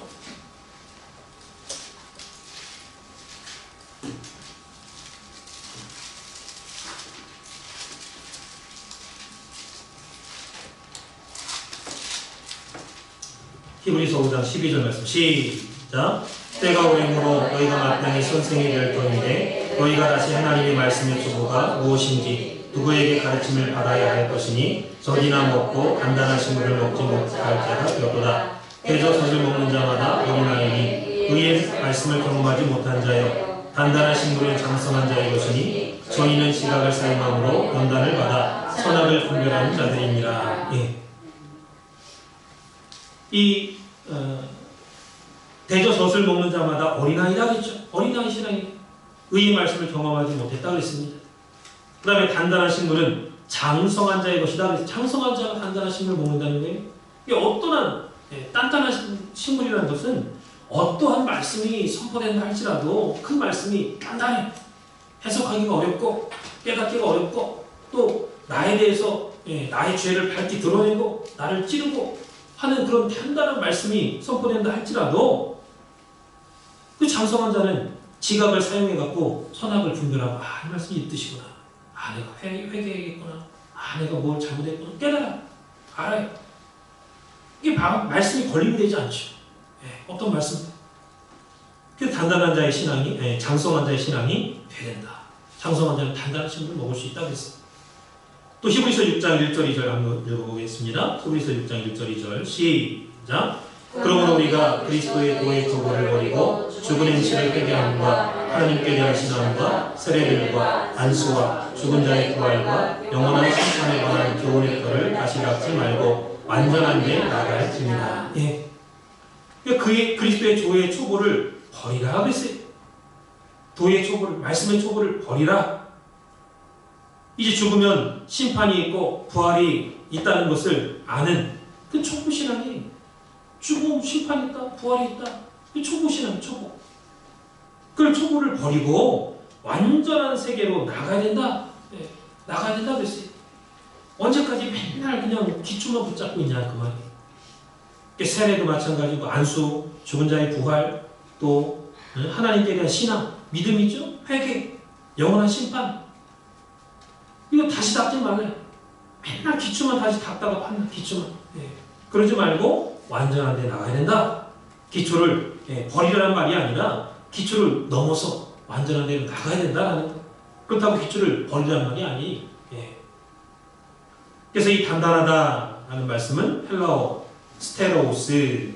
히브리서 5장 12절 말씀 시작. 때가 오므로 너희가 마땅히 선생이 될 터인데 너희가 다시 하나님의 말씀의 초보가 무엇인지 누구에게 가르침을 받아야 할 것이니 젖이나 먹고 단단한 식물을 먹지 못할 자가 되었도다. 대저 젖을 먹는 자마다 어린아이니 의의 말씀을 경험하지 못한 자여 단단한 식물은 장성한 자의 것이니 저희는 시각을 사용함으로 연단을 받아 선악을 분별하는 자들입니다. 이 대저 젖을 먹는 자마다 어린아이다 그랬죠. 어린아이 신앙이 의의 말씀을 경험하지 못했다 그랬습니다. 그 다음에 단단한 식물은 장성한 자의 것이다 그랬어요. 장성한 자가 단단한 식물을 먹는다는 거예요. 이게 어떠한 단단한 식물이라는 것은 어떠한 말씀이 선포된다 할지라도 그 말씀이 단단해. 해석하기가 어렵고 깨닫기가 어렵고 또 나에 대해서 나의 죄를 밝히 드러내고 나를 찌르고 하는 그런 단단한 말씀이 선포된다 할지라도 그 장성한 자는 지각을 사용해갖고 선악을 분별하고 이 말씀이 이 뜻이구나. 내가 회개해야겠구나. 내가 뭘 잘못했구나. 깨달아. 알아요. 이게 말씀이 걸리면 되지 않죠. 어떤 말씀? 그 단단한 자의 신앙이, 장성한 자의 신앙이 돼야 된다. 장성한 자는 단단한 식물을 먹을 수 있다 그랬어요. 또 히브리서 6장 1절 2절 한번 읽어보겠습니다. 히브리서 6장 1절 2절 시작. 그러므로 우리가 그리스도의 도의 교훈을 버리고 죽은 행실을 회개함과 하나님께 대한 신앙과 세례들과 안수와 죽은 자의 부활과 영원한 심판에 관한 교훈의 터를 다시 갖지 말고 완전한 데 나갈지니라. 그의 그리스도의 도의 초보를 버리라 그랬어요. 도의 초보를, 말씀의 초보를 버리라. 이제 죽으면 심판이 있고 부활이 있다는 것을 아는 그 초보신앙이 죽음, 심판이 있다, 부활이 있다. 그 초보신앙, 초보. 그 초보를 버리고 완전한 세계로 나가야 된다. 나가야 된다 그랬어요. 언제까지 맨날 그냥 기초만 붙잡고 있냐 그 말이에요. 세례도 마찬가지고 안수, 죽은 자의 부활, 또 하나님께 대한 신앙, 믿음이죠. 회개, 영원한 심판. 이거 다시 닦지 말래. 맨날 기초만 다시 닦다가 판다. 기초만. 그러지 말고 완전한 데 나가야 된다. 기초를 버리라는 말이 아니라 기초를 넘어서 완전한 데로 나가야 된다라는 거. 그렇다고 기초를 버리라는 말이 아니. 그래서 이 단단하다라는 말씀은 헬라어 스테레오스,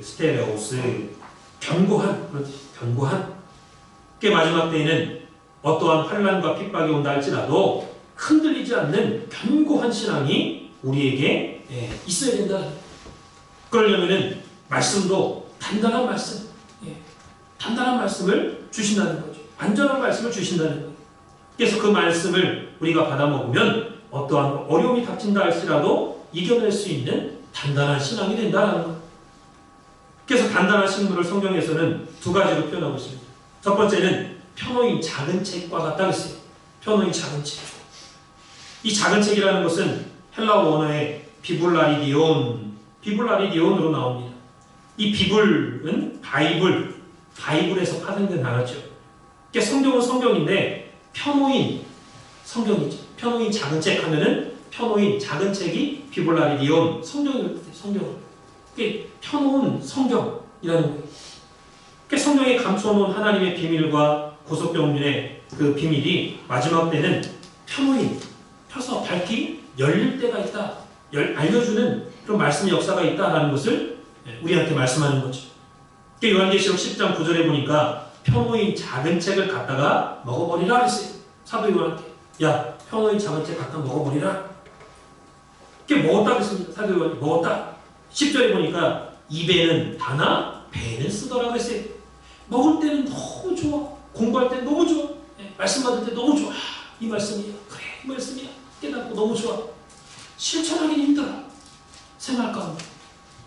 견고한, 그렇지, 견고한. 그 마지막 때에는 어떠한 환난과 핍박이 온다 할지라도 흔들리지 않는 견고한 신앙이 우리에게 있어야 된다. 그러려면은 말씀도 단단한 말씀, 단단한 말씀을 주신다는 거죠. 안전한 말씀을 주신다는 거예요. 그래서 그 말씀을 우리가 받아 먹으면 어떠한 어려움이 닥친다 할지라도 이겨낼 수 있는 단단한 신앙이 된다는 거예요. 그래서 단단한 식물을 성경에서는 두 가지로 표현하고 있습니다. 첫 번째는 펴놓인 작은 책과 같다 했어요. 펴놓인 작은 책. 이 작은 책이라는 것은 헬라어 원어의 비블라리디온으로 나옵니다. 이 비블은 바이블에서 파생된 단어죠. 그러니까 성경은 성경인데 펴놓인 성경이죠. 펴놓인 작은 책 하면은 펴놓인 작은 책이 비블라리디온 성경을 뜻해요. 성경을. 그게 펴놓은 성경이라는 거예요. 그러니까 성경에 감춰놓은 하나님의 비밀과 구속병륜의 그 비밀이 마지막 때는 펴서 밝히 열릴 때가 있다. 알려주는 그런 말씀의 역사가 있다라는 것을 우리한테 말씀하는 거죠. 그러니까 요한계시록 10장 9절에 보니까 펴놓인 작은 책을 갖다가 먹어버리라 했어요. 사도 요한한테. 야, 펴놓인 작은 책 갖다 먹어버리라. 그게 먹었다 그랬습니다. 사도 요한이 먹었다. 10절에 보니까 입에는 다나 배는 쓰더라 그랬어요. 먹을 때는 너무 좋아. 공부할 때는 너무 좋아. 말씀 받을 때 너무 좋아. 이 말씀이야. 그래, 이 말씀이야. 깨닫고 너무 좋아. 실천하기는 힘들어. 생활 가운데.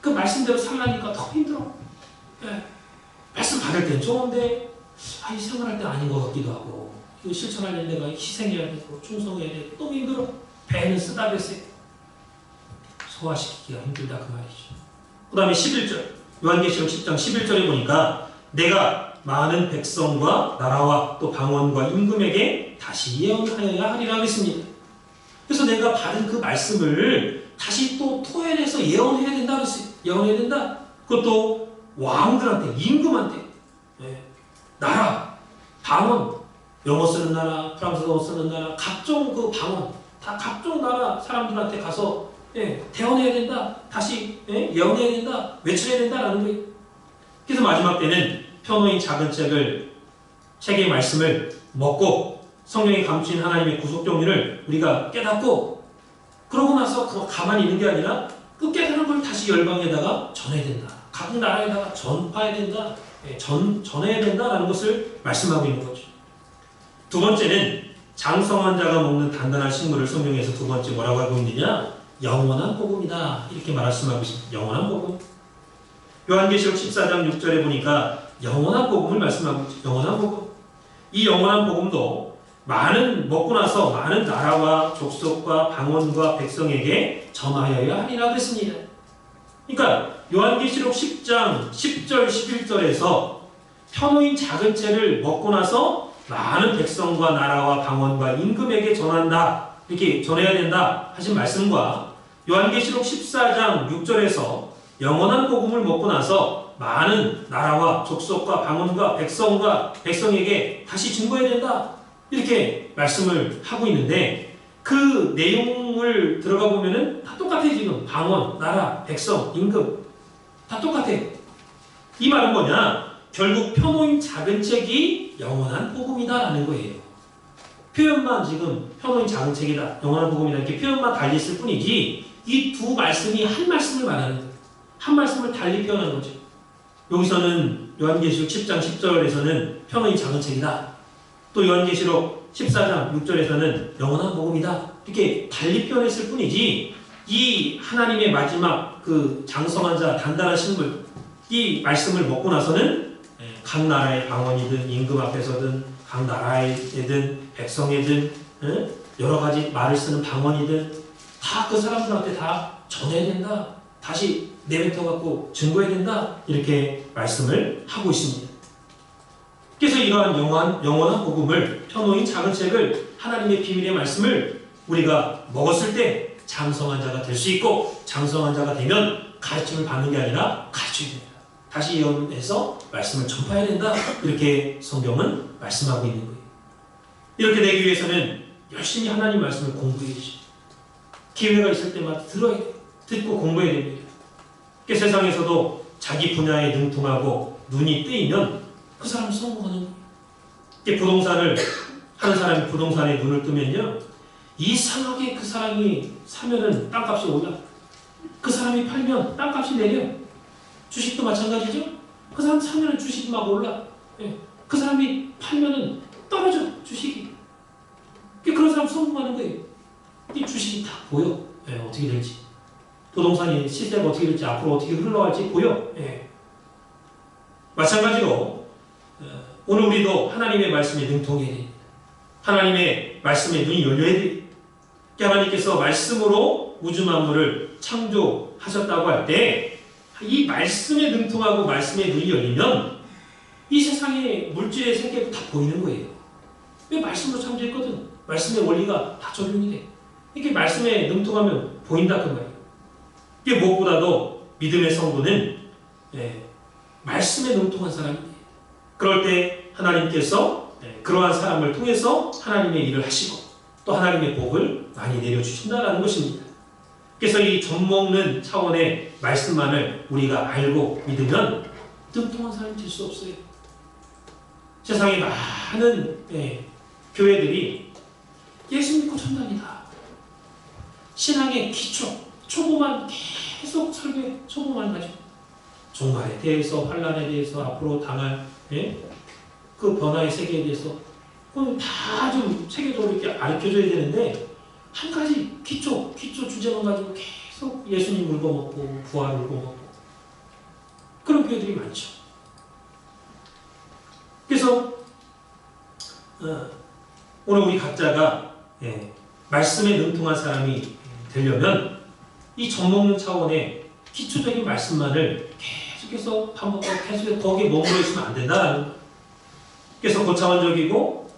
그 말씀대로 살라니까 더 힘들어. 말씀 받을 때는 좋은데 이 생활할 때 아닌 것 같기도 하고 이거 실천하려면 내가 희생해야 되고 충성해야 되고 너무 힘들어. 배는 쓰다 그랬어요. 소화시키기가 힘들다 그 말이죠. 그 다음에 11절 요한계시록 10장 11절에 보니까 내가 많은 백성과 나라와 또 방언과 임금에게 다시 예언하여야 하리라 그랬습니다. 그래서 내가 받은 그 말씀을 다시 또 토해내서 예언해야 된다 그랬어요. 예언해야 된다. 그것도 왕들한테, 임금한테, 나라, 방언, 영어 쓰는 나라, 프랑스어 쓰는 나라, 각종 그 방언, 다 각종 나라 사람들한테 가서 대언해야 된다. 다시 예언해야 된다. 외쳐야 된다라는 거예요. 그래서 마지막 때는 편호인 작은 책의 말씀을 먹고 성령이 감추인 하나님의 구속 정리를 우리가 깨닫고 그러고 나서 그거 가만히 있는 게 아니라 그 깨달은 걸 다시 열방에다가 전해야 된다. 각 나라에다가 전파해야 된다. 전해야 된다라는 것을 말씀하고 있는 거죠. 두 번째는 장성한 자가 먹는 단단한 식물을 성경에서 두 번째 뭐라고 하고 있느냐? 영원한 복음이다. 이렇게 말씀하고 있습니다. 영원한 복음. 요한계시록 14장 6절에 보니까 영원한 복음을 말씀하고 있죠. 영원한 복음. 이 영원한 복음도 먹고 나서 많은 나라와 족속과 방언과 백성에게 전하여야 하리라 그랬습니다. 그러니까 요한계시록 10장 10절 11절에서 편호인 작은 채를 먹고 나서 많은 백성과 나라와 방언과 임금에게 전한다. 이렇게 전해야 된다 하신 말씀과 요한계시록 14장 6절에서 영원한 복음을 먹고 나서 많은 나라와 족속과 방언과 백성에게 다시 증거해야 된다. 이렇게 말씀을 하고 있는데 그 내용을 들어가 보면은 다 똑같아 지금. 방언, 나라, 백성, 임금 다 똑같아. 이 말은 뭐냐? 결국 편호인 작은 책이 영원한 복음이다라는 거예요. 표현만 지금 편호인 작은 책이다, 영원한 복음이다 이렇게 표현만 달리 있을 뿐이지 이 두 말씀이 한 말씀을 말하는 거예요. 한 말씀을 달리 표현하는 거죠. 여기서는 요한계시록 10장 10절에서는 편호인 작은 책이다. 또 요한계시록 14장 6절에서는 영원한 복음이다. 이렇게 달리 표현했을 뿐이지 이 하나님의 마지막 그 장성한 자, 단단한 식물 이 말씀을 먹고 나서는 각 나라의 방언이든 임금 앞에서든 각 나라에든 백성이든 여러 가지 말을 쓰는 방언이든 다 그 사람들한테 다 전해야 된다. 다시 내뱉어갖고 증거해야 된다. 이렇게 말씀을 하고 있습니다. 그래서 이러한 영원한 복음을 편호인 작은 책을 하나님의 비밀의 말씀을 우리가 먹었을 때 장성한 자가 될 수 있고 장성한 자가 되면 가르침을 받는 게 아니라 가르쳐야 된다. 다시 예언해서 말씀을 전파해야 된다. 이렇게 성경은 말씀하고 있는 거예요. 이렇게 되기 위해서는 열심히 하나님 말씀을 공부해야죠. 기회가 있을 때마다 들어야 돼요. 듣고 공부해야 됩니다. 세상에서도 자기 분야에 능통하고 눈이 뜨이면 그 사람은 성공하는 거예요. 부동산을 하는 사람이 부동산에 눈을 뜨면요 이상하게 그 사람이 사면은 땅값이 올라. 그 사람이 팔면 땅값이 내려. 주식도 마찬가지죠. 그 사람 사면은 주식이 막 올라. 그 사람이 팔면은 떨어져 주식이. 그런 사람 성공하는 거예요. 이 주식이 다 보여. 어떻게 될지. 부동산이 시세가 어떻게 될지 앞으로 어떻게 흘러갈지 보여. 마찬가지로 오늘 우리도 하나님의 말씀에 능통해야 됩니다. 하나님의 말씀에 눈이 열려야 돼요. 하나님께서 말씀으로 우주 만물을 창조하셨다고 할 때 이 말씀에 능통하고 말씀에 눈이 열리면 이 세상의 물질의 세계도 다 보이는 거예요. 왜 말씀으로 창조했거든. 말씀의 원리가 다 적용이 돼. 이렇게 말씀에 능통하면 보인다 그 말이에요. 이게 무엇보다도 믿음의 성도는 말씀에 능통한 사람이에요. 그럴 때 하나님께서 그러한 사람을 통해서 하나님의 일을 하시고 또 하나님의 복을 많이 내려주신다는 것입니다. 그래서 이 젖먹는 차원의 말씀만을 우리가 알고 믿으면 능통한 사람이 될 수 없어요. 세상에 많은 교회들이 예수 믿고 천당이다. 신앙의 기초, 초보만 계속 설교해. 초보만 가지고. 종말에 대해서, 환란에 대해서, 앞으로 당할 그 변화의 세계에 대해서 다 좀 세계적으로 이렇게 알려줘야 되는데 한 가지 기초 주제만 가지고 계속 예수님 울고먹고 부활 울고먹고 그런 교회들이 많죠. 그래서 오늘 우리 각자가 말씀에 능통한 사람이 되려면 이 젖먹는 차원의 기초적인 말씀만을 계속해서 반복하고 계속해서 거기에 머물러 있으면 안 된다라는 거예요. 그래서 고차원적이고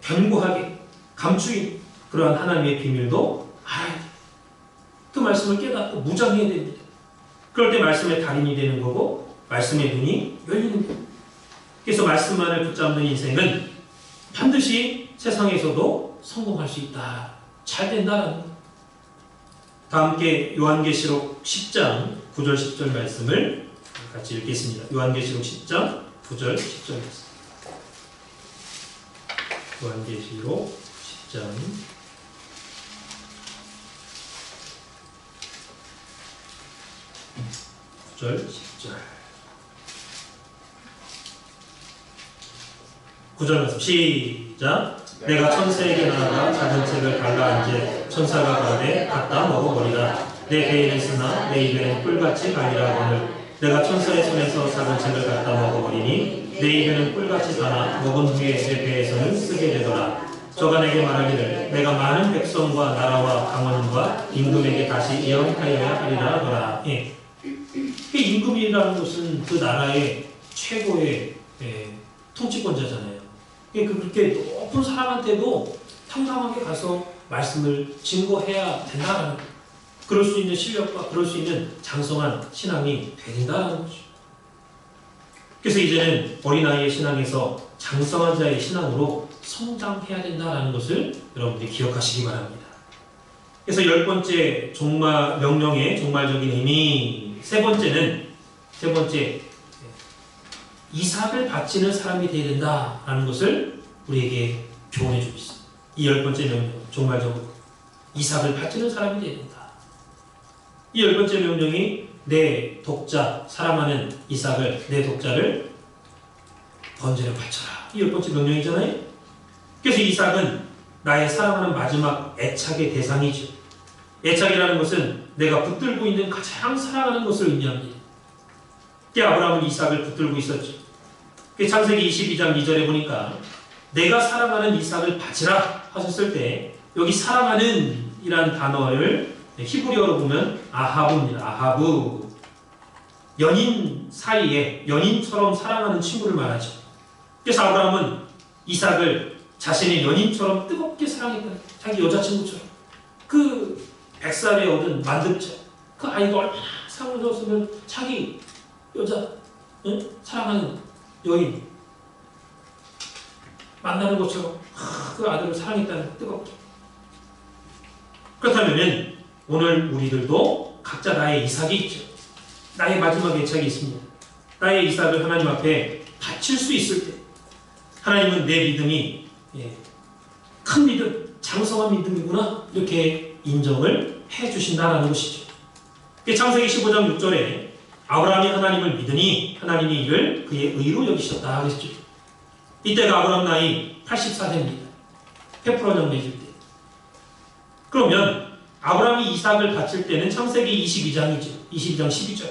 견고하게 감추인 그러한 하나님의 비밀도 알아야 돼요. 그 말씀을 깨닫고 무장해야 됩니다. 그럴 때 말씀의 달인이 되는 거고 말씀의 눈이 열리는 거예요. 그래서 말씀만을 붙잡는 인생은 반드시 세상에서도 성공할 수 있다. 잘 된다라는 거예요. 다 함께 요한계시록 10장 9절 10절 말씀을 같이 읽겠습니다. 요한계시록 10장 9절 10절 말씀. 요한계시록 10장 9절 10절 9절 말씀 시작. 내가 천사에게 나아가 작은 책을 달라 앉아 천사가 가되 갖다 먹어버리라. 내 배에는 쓰나 내 입에는 꿀같이 가리라거늘 내가 천사의 손에서 작은 책을 갖다 먹어버리니 내 입에는 꿀같이 달아 먹은 후에 내 배에서는 쓰게 되더라. 저가 내게 말하기를 내가 많은 백성과 나라와 강원과 임금에게 다시 예언하여야 하리라 하더라. 그 임금이라는 것은 그 나라의 최고의 통치권자잖아요. 그렇게 높은 사람한테도 당당하게 가서 말씀을 증거해야 된다는 거예요. 그럴 수 있는 실력과 그럴 수 있는 장성한 신앙이 된다는 거죠. 그래서 이제는 어린아이의 신앙에서 장성한 자의 신앙으로 성장해야 된다는 것을 여러분들이 기억하시기 바랍니다. 그래서 10번째 명령의 종말적인 의미, 세 번째 이삭을 바치는 사람이 되어야 된다라는 것을 우리에게 교훈해 주고 있습니다. 이 10번째 명령, 종말적으로 이삭을 바치는 사람이 되어야 된다. 이 10번째 명령이 내 독자, 사랑하는 이삭을, 내 독자를 번제로 바쳐라. 이 10번째 명령이잖아요. 그래서 이삭은 나의 사랑하는 마지막 애착의 대상이죠. 애착이라는 것은 내가 붙들고 있는 가장 사랑하는 것을 의미합니다. 그때 아브라함은 이삭을 붙들고 있었죠. 창세기 22장 2절에 보니까 내가 사랑하는 이삭을 바치라 하셨을 때 여기 사랑하는 이란 단어를 히브리어로 보면 아하브입니다. 아하브. 연인 사이에 연인처럼 사랑하는 친구를 말하죠. 그래서 아브라함은 이삭을 자신의 연인처럼 뜨겁게 사랑했다. 자기 여자친구처럼. 그 100살에 얻은 만득자. 그 아이가 얼마나 사랑을 줬으면 자기 여자, 사랑하는 여인 만나는 것처럼 그 아들을 사랑했다는 뜨겁게. 그렇다면 오늘 우리들도 각자 나의 이삭이 있죠. 나의 마지막 애착이 있습니다. 나의 이삭을 하나님 앞에 바칠 수 있을 때 하나님은 내 믿음이 큰 믿음, 장성한 믿음이구나 이렇게 인정을 해주신다는 것이죠. 창세기 15장 6절에 아브라함이 하나님을 믿으니 하나님이 이를 그의 의로 여기셨다 그랬죠. 이때가 아브라함 나이 84세입니다. 페프로정 맺을 때. 그러면 아브라함이 이삭을 바칠 때는 창세기 22장이죠. 22장 12절.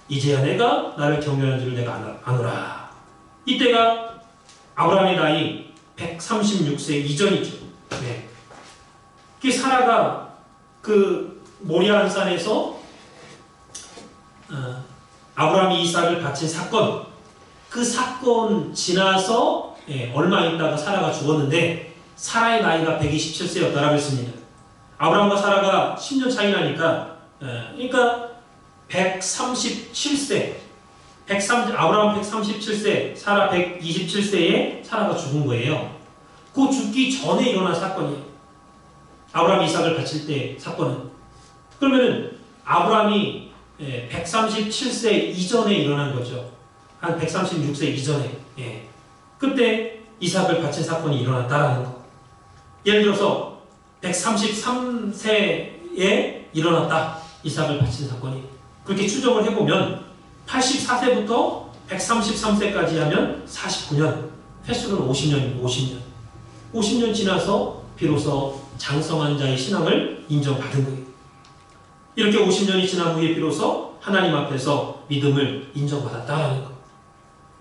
이제야 내가 나를 경외하는 줄을 내가 아노라. 이때가 아브라함의 나이 136세 이전이죠. 네. 그 사라가 그 모리아 산에서 아브라함이 이삭을 바친 사건, 그 사건 지나서 얼마 있다가 사라가 죽었는데 사라의 나이가 127세였다라고 했습니다. 아브라함과 사라가 10년 차이 나니까 그러니까 137세 아브라함 137세 사라 127세에 사라가 죽은 거예요. 그 죽기 전에 일어난 사건이에요. 아브라함이 이삭을 바칠 때 사건은. 그러면은 아브라함이 137세 이전에 일어난 거죠. 한 136세 이전에. 그때 이삭을 바친 사건이 일어났다라는 거. 예를 들어서 133세에 일어났다. 이삭을 바친 사건이. 그렇게 추정을 해보면 84세부터 133세까지 하면 49년, 횟수는 50년입니다. 50년. 50년 지나서 비로소 장성한 자의 신앙을 인정받은 거예요. 이렇게 50년이 지난 후에 비로소 하나님 앞에서 믿음을 인정받았다는 것.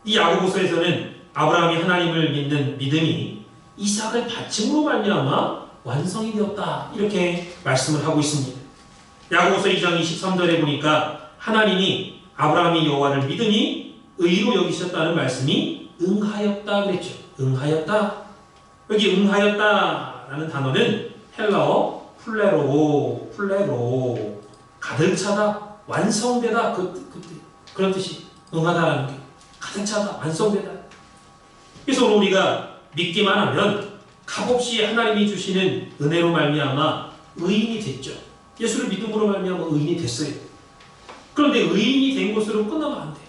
이 야고보서에서는 아브라함이 하나님을 믿는 믿음이 이삭을 바침으로 말미암아 완성이 되었다, 이렇게 말씀을 하고 있습니다. 야고보서 2장 23절에 보니까 하나님이 아브라함이 여호와를 믿으니 의로 여기셨다는 말씀이 응하였다 그랬죠. 응하였다. 여기 응하였다라는 단어는 헬라어 플레로, 가득 차다, 완성되다, 그런 뜻이 응하다라는 게 가득 차다, 완성되다. 그래서 오늘 우리가 믿기만 하면 값없이 하나님이 주시는 은혜로 말미암아 의인이 됐죠. 예수를 믿음으로 말미암아 의인이 됐어요. 그런데 의인이 된 것으로 끝나면 안 돼.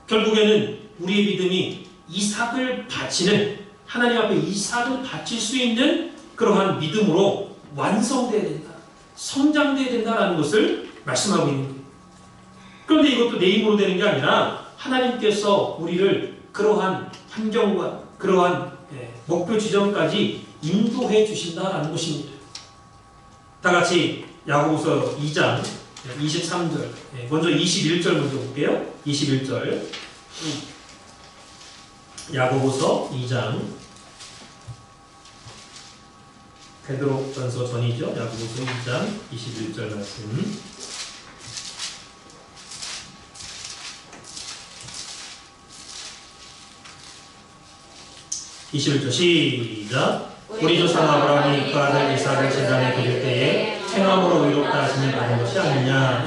결국에는 우리의 믿음이 이삭을 바치는, 하나님 앞에 이삭을 바칠 수 있는 그러한 믿음으로 완성되어야 된다, 성장되어야 된다라는 것을 말씀하고 있는 거예요. 그런데 이것도 내 힘으로 되는 게 아니라 하나님께서 우리를 그러한 환경과 그러한 목표 지점까지 인도해 주신다라는 것입니다. 다 같이 야고보서 2장 23절, 먼저 21절 먼저 볼게요. 21절. 야고보서 2장, 베드로전서 전이죠. 야고보서 2장 21절 말씀. 21절 시작. 우리 조상 아브라함이 그 아들 이삭을 제단에 드릴 때에 행함으로 의롭다 하심을 받은 것이 아니냐.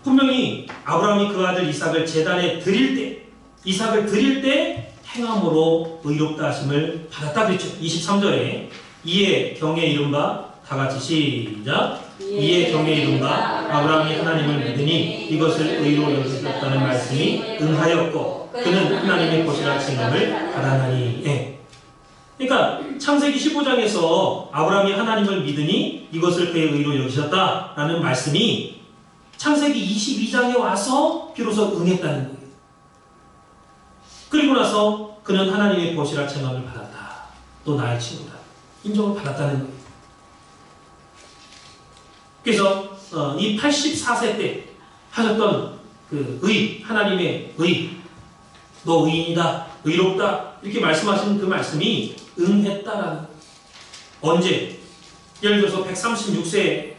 분명히 아브라함이 그 아들 이삭을 제단에 드릴 때, 이삭을 드릴 때 행함으로 의롭다 하심을 받았다 그랬죠. 23절에 이에 경에 이른바, 다 같이 시작. 이에 경에 이른바 아브라함이 하나님을 믿으니 이것을 의로 여기셨다는 말씀이 응하였고 그는 하나님의 것이라 칭함을 받았나니. 그러니까 창세기 15장에서 아브라함이 하나님을 믿으니 이것을 그의 의로 여기셨다라는 말씀이 창세기 22장에 와서 비로소 응했다는 거예요. 그리고 나서 그는 하나님의 것이라 칭함을 받았다, 또 나의 친구다, 인정을 받았다는 거예요. 그래서 이 84세 때 하셨던 그 의, 하나님의 의, 너 의인이다, 의롭다, 이렇게 말씀하신 그 말씀이 응했다라는 거예요. 언제? 예를 들어서 136세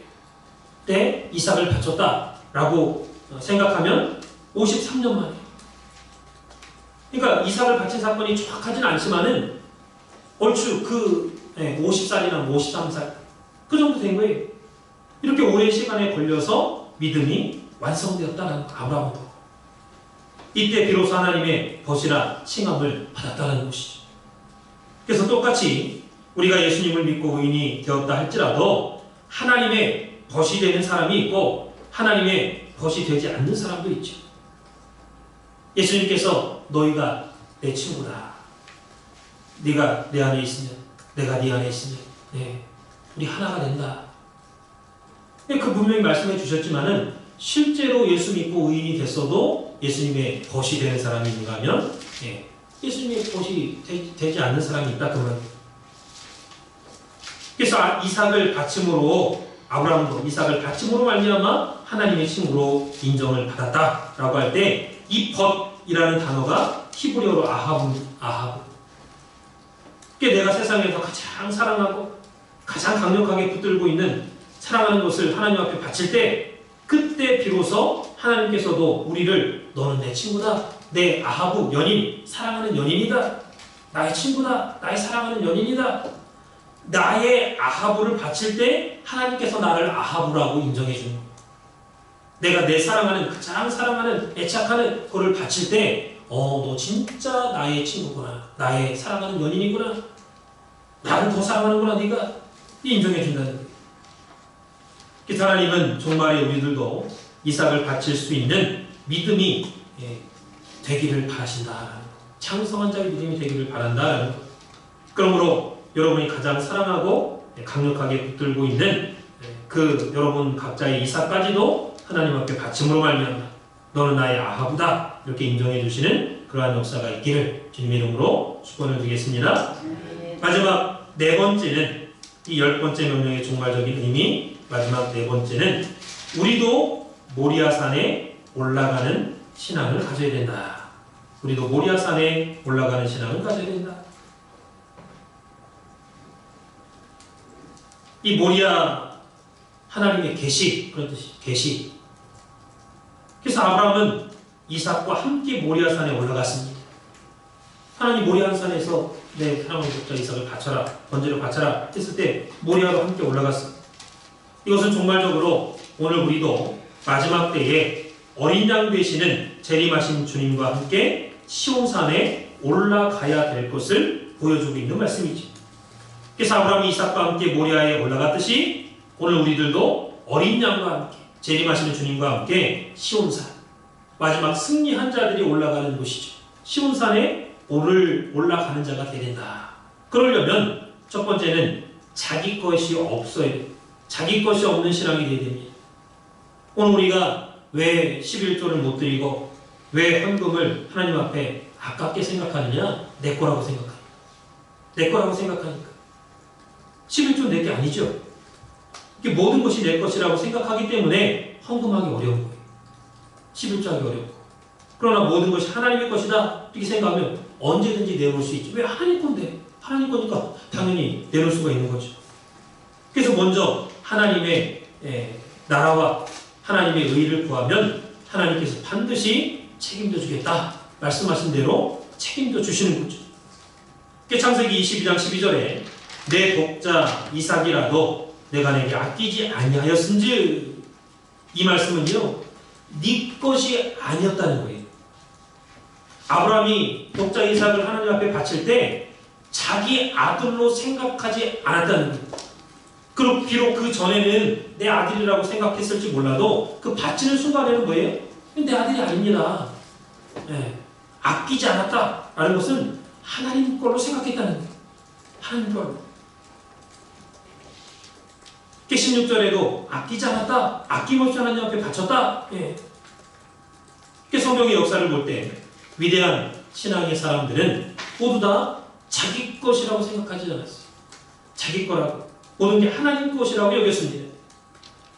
때 이삭을 바쳤다라고 생각하면 53년 만에. 그러니까 이삭을 바친 사건이 정확하지는 않지만은 얼추 50살이나 53살 그 정도 된 거예요. 이렇게 오랜 시간에 걸려서 믿음이 완성되었다는 아브라함도 이때 비로소 하나님의 벗이라 칭함을 받았다는 것이죠. 그래서 똑같이 우리가 예수님을 믿고 의인이 되었다 할지라도 하나님의 벗이 되는 사람이 있고 하나님의 벗이 되지 않는 사람도 있죠. 예수님께서 너희가 내 친구다, 네가 내 안에 있으면 내가 네 안에 있으면 우리 하나가 된다. 그 분명히 말씀해 주셨지만은 실제로 예수 믿고 의인이 됐어도 예수님의 벗이 되는 사람이 있는가 하면 예수님의 벗이 되지 않는 사람이 있다 그러면. 그래서 이삭을 바침으로, 아브라함도 이삭을 바침으로 말미암아 하나님의 친구로 인정을 받았다라고 할 때 이 벗이라는 단어가 히브리어로 아하브. 그게 내가 세상에서 가장 사랑하고 가장 강력하게 붙들고 있는 사랑하는 것을 하나님 앞에 바칠 때 그때 비로소 하나님께서도 우리를 너는 내 친구다, 내 아하브 연인, 사랑하는 연인이다, 나의 친구다, 나의 사랑하는 연인이다, 나의 아하브를 바칠 때 하나님께서 나를 아하브라고 인정해 주는 거예요. 내가 내 사랑하는, 가장 사랑하는, 애착하는 그거를 바칠 때 너 진짜 나의 친구구나, 나의 사랑하는 연인이구나, 나를 더 사랑하는구나, 네가 인정해 준다는 거예요. 그래서 하나님은 종말에 우리들도 이삭을 바칠 수 있는 믿음이 되기를 바라신다. 창성한 자의 믿음이 되기를 바란다. 그러므로 여러분이 가장 사랑하고 강력하게 붙들고 있는 그 여러분 각자의 이삭까지도 하나님 앞에 바침으로 말미암아 너는 나의 아하부다. 이렇게 인정해 주시는 그러한 역사가 있기를 주님의 이름으로 축원을 드리겠습니다. 마지막 네 번째는 이 10번째 명령의 종말적인 의미, 마지막 네 번째는 우리도 모리아산에 올라가는 신앙을 가져야 된다. 우리도 모리아산에 올라가는 신앙을 가져야 된다. 이 모리아 하나님의 계시, 그런 뜻이 계시. 그래서 아브라함은 이삭과 함께 모리아산에 올라갔습니다. 하나님 모리아산에서 내 사랑하는 독자 이삭을 바쳐라, 번제를 바쳐라 했을 때 모리아로 함께 올라갔습니다. 이것은 종말적으로 오늘 우리도 마지막 때에 어린 양 되시는 재림하신 주님과 함께 시온산에 올라가야 될 것을 보여주고 있는 말씀이죠. 그래서 아브라함이 이삭과 함께 모리아에 올라갔듯이 오늘 우리들도 어린 양과 함께 재림하시는 주님과 함께 시온산, 마지막 승리한 자들이 올라가는 곳이죠. 시온산에 올라가는 자가 되야 된다. 그러려면 첫 번째는 자기 것이 없어야 돼요. 자기 것이 없는 신앙이 되어야 됩니다. 오늘 우리가 왜 11조를 못 드리고 왜 헌금을 하나님 앞에 아깝게 생각하느냐? 내 거라고 생각하니까. 내 거라고 생각하니까. 11조 내 게 아니죠. 이게 모든 것이 내 것이라고 생각하기 때문에 헌금하기 어려운 거예요. 11조 하기 어렵고. 그러나 모든 것이 하나님의 것이다 이렇게 생각하면 언제든지 내놓을 수 있죠. 왜 하나님 건데? 하나님 거니까 당연히 내놓을 수가 있는 거죠. 그래서 먼저 하나님의 나라와 하나님의 의를 구하면 하나님께서 반드시 책임져 주겠다. 말씀하신 대로 책임져 주시는 거죠. 창세기 22장 12절에 내 독자 이삭이라도 내가 내게 아끼지 아니하였은즉, 이 말씀은요 네 것이 아니었다는 거예요. 아브라함이 독자 이삭을 하나님 앞에 바칠 때 자기 아들로 생각하지 않았다는 거예요. 그리고 비록 그 전에는 내 아들이라고 생각했을지 몰라도 그 바치는 순간에는 뭐예요? 내 아들이 아닙니다. 아끼지 않았다라는 것은 하나님 걸로 생각했다는 거예요. 하나님 걸로. 16절에도 아끼지 않았다. 아낌없이 하나님 앞에 바쳤다. 성경의 역사를 볼 때 위대한 신앙의 사람들은 모두 다 자기 것이라고 생각하지 않았어요. 자기 거라고. 모든 게 하나님 것이라고 여겼습니다.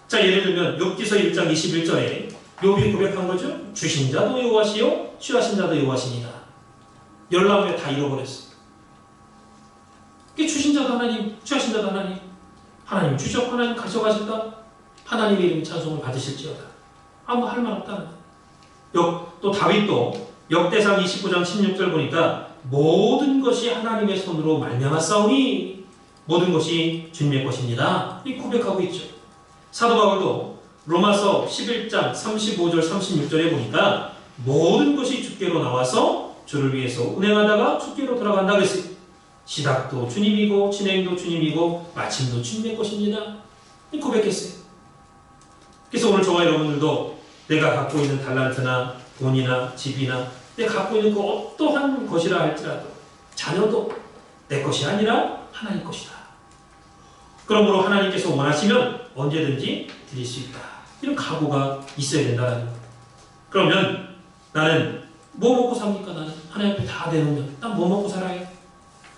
자, 예를 들면 욥기서 1장 21절에 욥이 고백한 거죠. 주신 자도 여호와시요 취하신 자도 여호와시니라. 열나무에 다 잃어버렸어요. 이게 주신 자도 하나님, 취하신 자도 하나님. 하나님 주셨고 하나님 가져가셨다. 하나님의 이름 찬송을 받으실지어다. 아무 할 말 없다. 또 다윗도 역대상 29장 16절 보니까 모든 것이 하나님의 손으로 말미암았사오니 모든 것이 주님의 것입니다. 이 고백하고 있죠. 사도 바울도 로마서 11장 35절 36절에 보니까 모든 것이 주께로 나와서 주를 위해서 운행하다가 주께로 돌아간다 그랬어요. 시작도 주님이고 진행도 주님이고 마침도 주님의 것입니다. 이 고백했어요. 그래서 오늘 저와 여러분들도 내가 갖고 있는 달란트나 돈이나 집이나 내가 갖고 있는 그 어떠한 것이라 할지라도 자녀도 내 것이 아니라 하나님 것이다. 그러므로 하나님께서 원하시면 언제든지 드릴 수 있다. 이런 각오가 있어야 된다는 거예요. 그러면 나는 뭐 먹고 삽니까? 나는 하나님 앞에 다 내놓으면 난 뭐 먹고 살아요?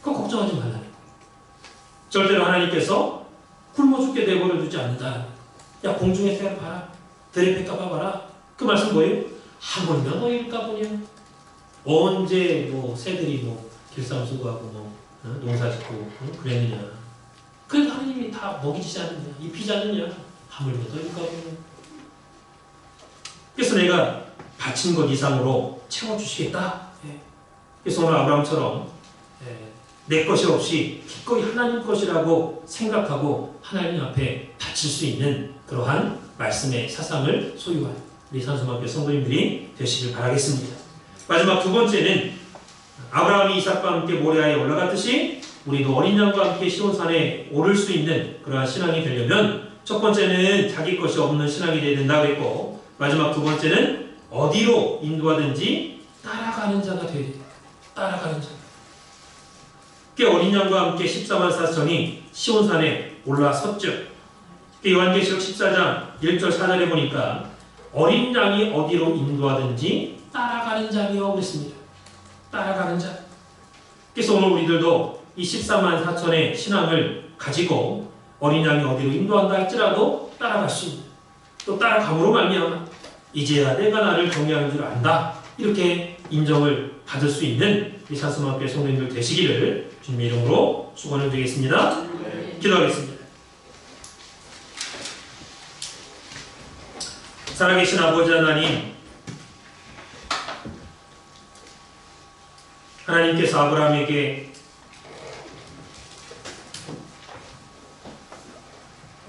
그거 걱정하지 말라는 거예요. 절대로 하나님께서 굶어 죽게 내버려 두지 않는다. 야, 공중의 새를 봐라. 들의 뱃값 봐라. 그 말씀 뭐예요? 하물며 너희일까 보냐. 언제 새들이 길쌈 수고하고 농사 짓고 그랬느냐. 그래도 하나님이 다 먹이지 않느냐, 입히지 않느냐. 하물며 너희일까 보냐. 그래서 내가 바친 것 이상으로 채워주시겠다. 그래서 오늘 아브라함처럼 내 것이 없이 기꺼이 하나님 것이라고 생각하고 하나님 앞에 바칠 수 있는 그러한 말씀의 사상을 소유한 우리 산소학교 성도님들이 되시길 바라겠습니다. 마지막 두 번째는 아브라함이 이삭과 함께 모리아에 올라갔듯이 우리도 어린 양과 함께 시온산에 오를 수 있는 그러한 신앙이 되려면 첫 번째는 자기 것이 없는 신앙이 되어야 된다고 했고, 마지막 두 번째는 어디로 인도하든지 따라가는 자가 되어야 된다. 따라가는 자. 어린 양과 함께 14만 4천이 시온산에 올라섰죠. 요한계시록 14장 1절 4절에 보니까 어린 양이 어디로 인도하든지 따라가는 자니요 그랬습니다. 따라가는 자. 그래서 오늘 우리들도 이 14만 4천의 신앙을 가지고 어린 양이 어디로 인도한다 할지라도 따라갈 수 있는, 또 따라감으로 말미암아 이제야 내가 나를 경외하는 줄 안다, 이렇게 인정을 받을 수 있는 이 산수막교회 성도님들 되시기를 주님의 이름으로 축원을 드리겠습니다. 기도하겠습니다. 살아계신 아버지 하나님, 하나님께서 아브라함에게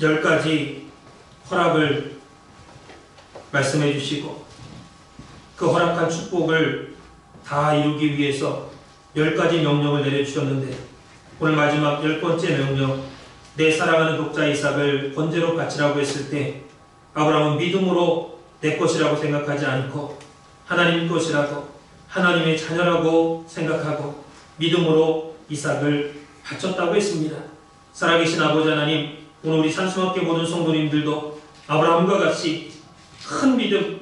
10가지 허락을 말씀해 주시고 그 허락한 축복을 다 이루기 위해서 10가지 명령을 내려주셨는데, 오늘 마지막 10번째 명령, 내 사랑하는 독자 이삭을 번제로 바치라고 했을 때 아브라함은 믿음으로 내 것이라고 생각하지 않고 하나님 것이라고, 하나님의 자녀라고 생각하고 믿음으로 이삭을 바쳤다고 했습니다. 살아계신 아버지 하나님, 오늘 우리 산수학교 모든 성도님들도 아브라함과 같이 큰 믿음,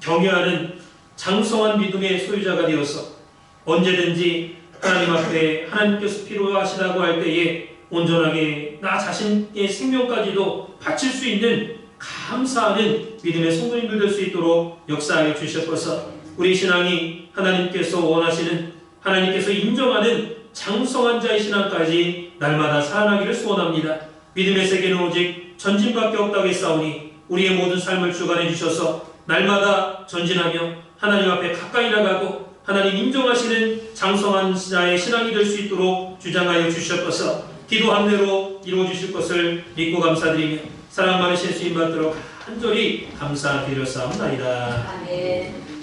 경외하는 장성한 믿음의 소유자가 되어서 언제든지 하나님 앞에 하나님께서 필요하시다고 할 때에 온전하게 나 자신의 생명까지도 바칠 수 있는 감사하는 믿음의 성도님들 될 수 있도록 역사하여 주셨소서. 우리 신앙이 하나님께서 원하시는, 하나님께서 인정하는 장성한 자의 신앙까지 날마다 살아나기를 소원합니다. 믿음의 세계는 오직 전진밖에 없다고 했사오니 우리의 모든 삶을 주관해 주셔서 날마다 전진하며 하나님 앞에 가까이 나가고 하나님 인정하시는 장성한 자의 신앙이 될 수 있도록 주장하여 주셨소서. 기도한 대로 이루어 주실 것을 믿고 감사드리며 사랑 많으신 주님 받도록 간절히 감사드렸사옵나이다. 아멘.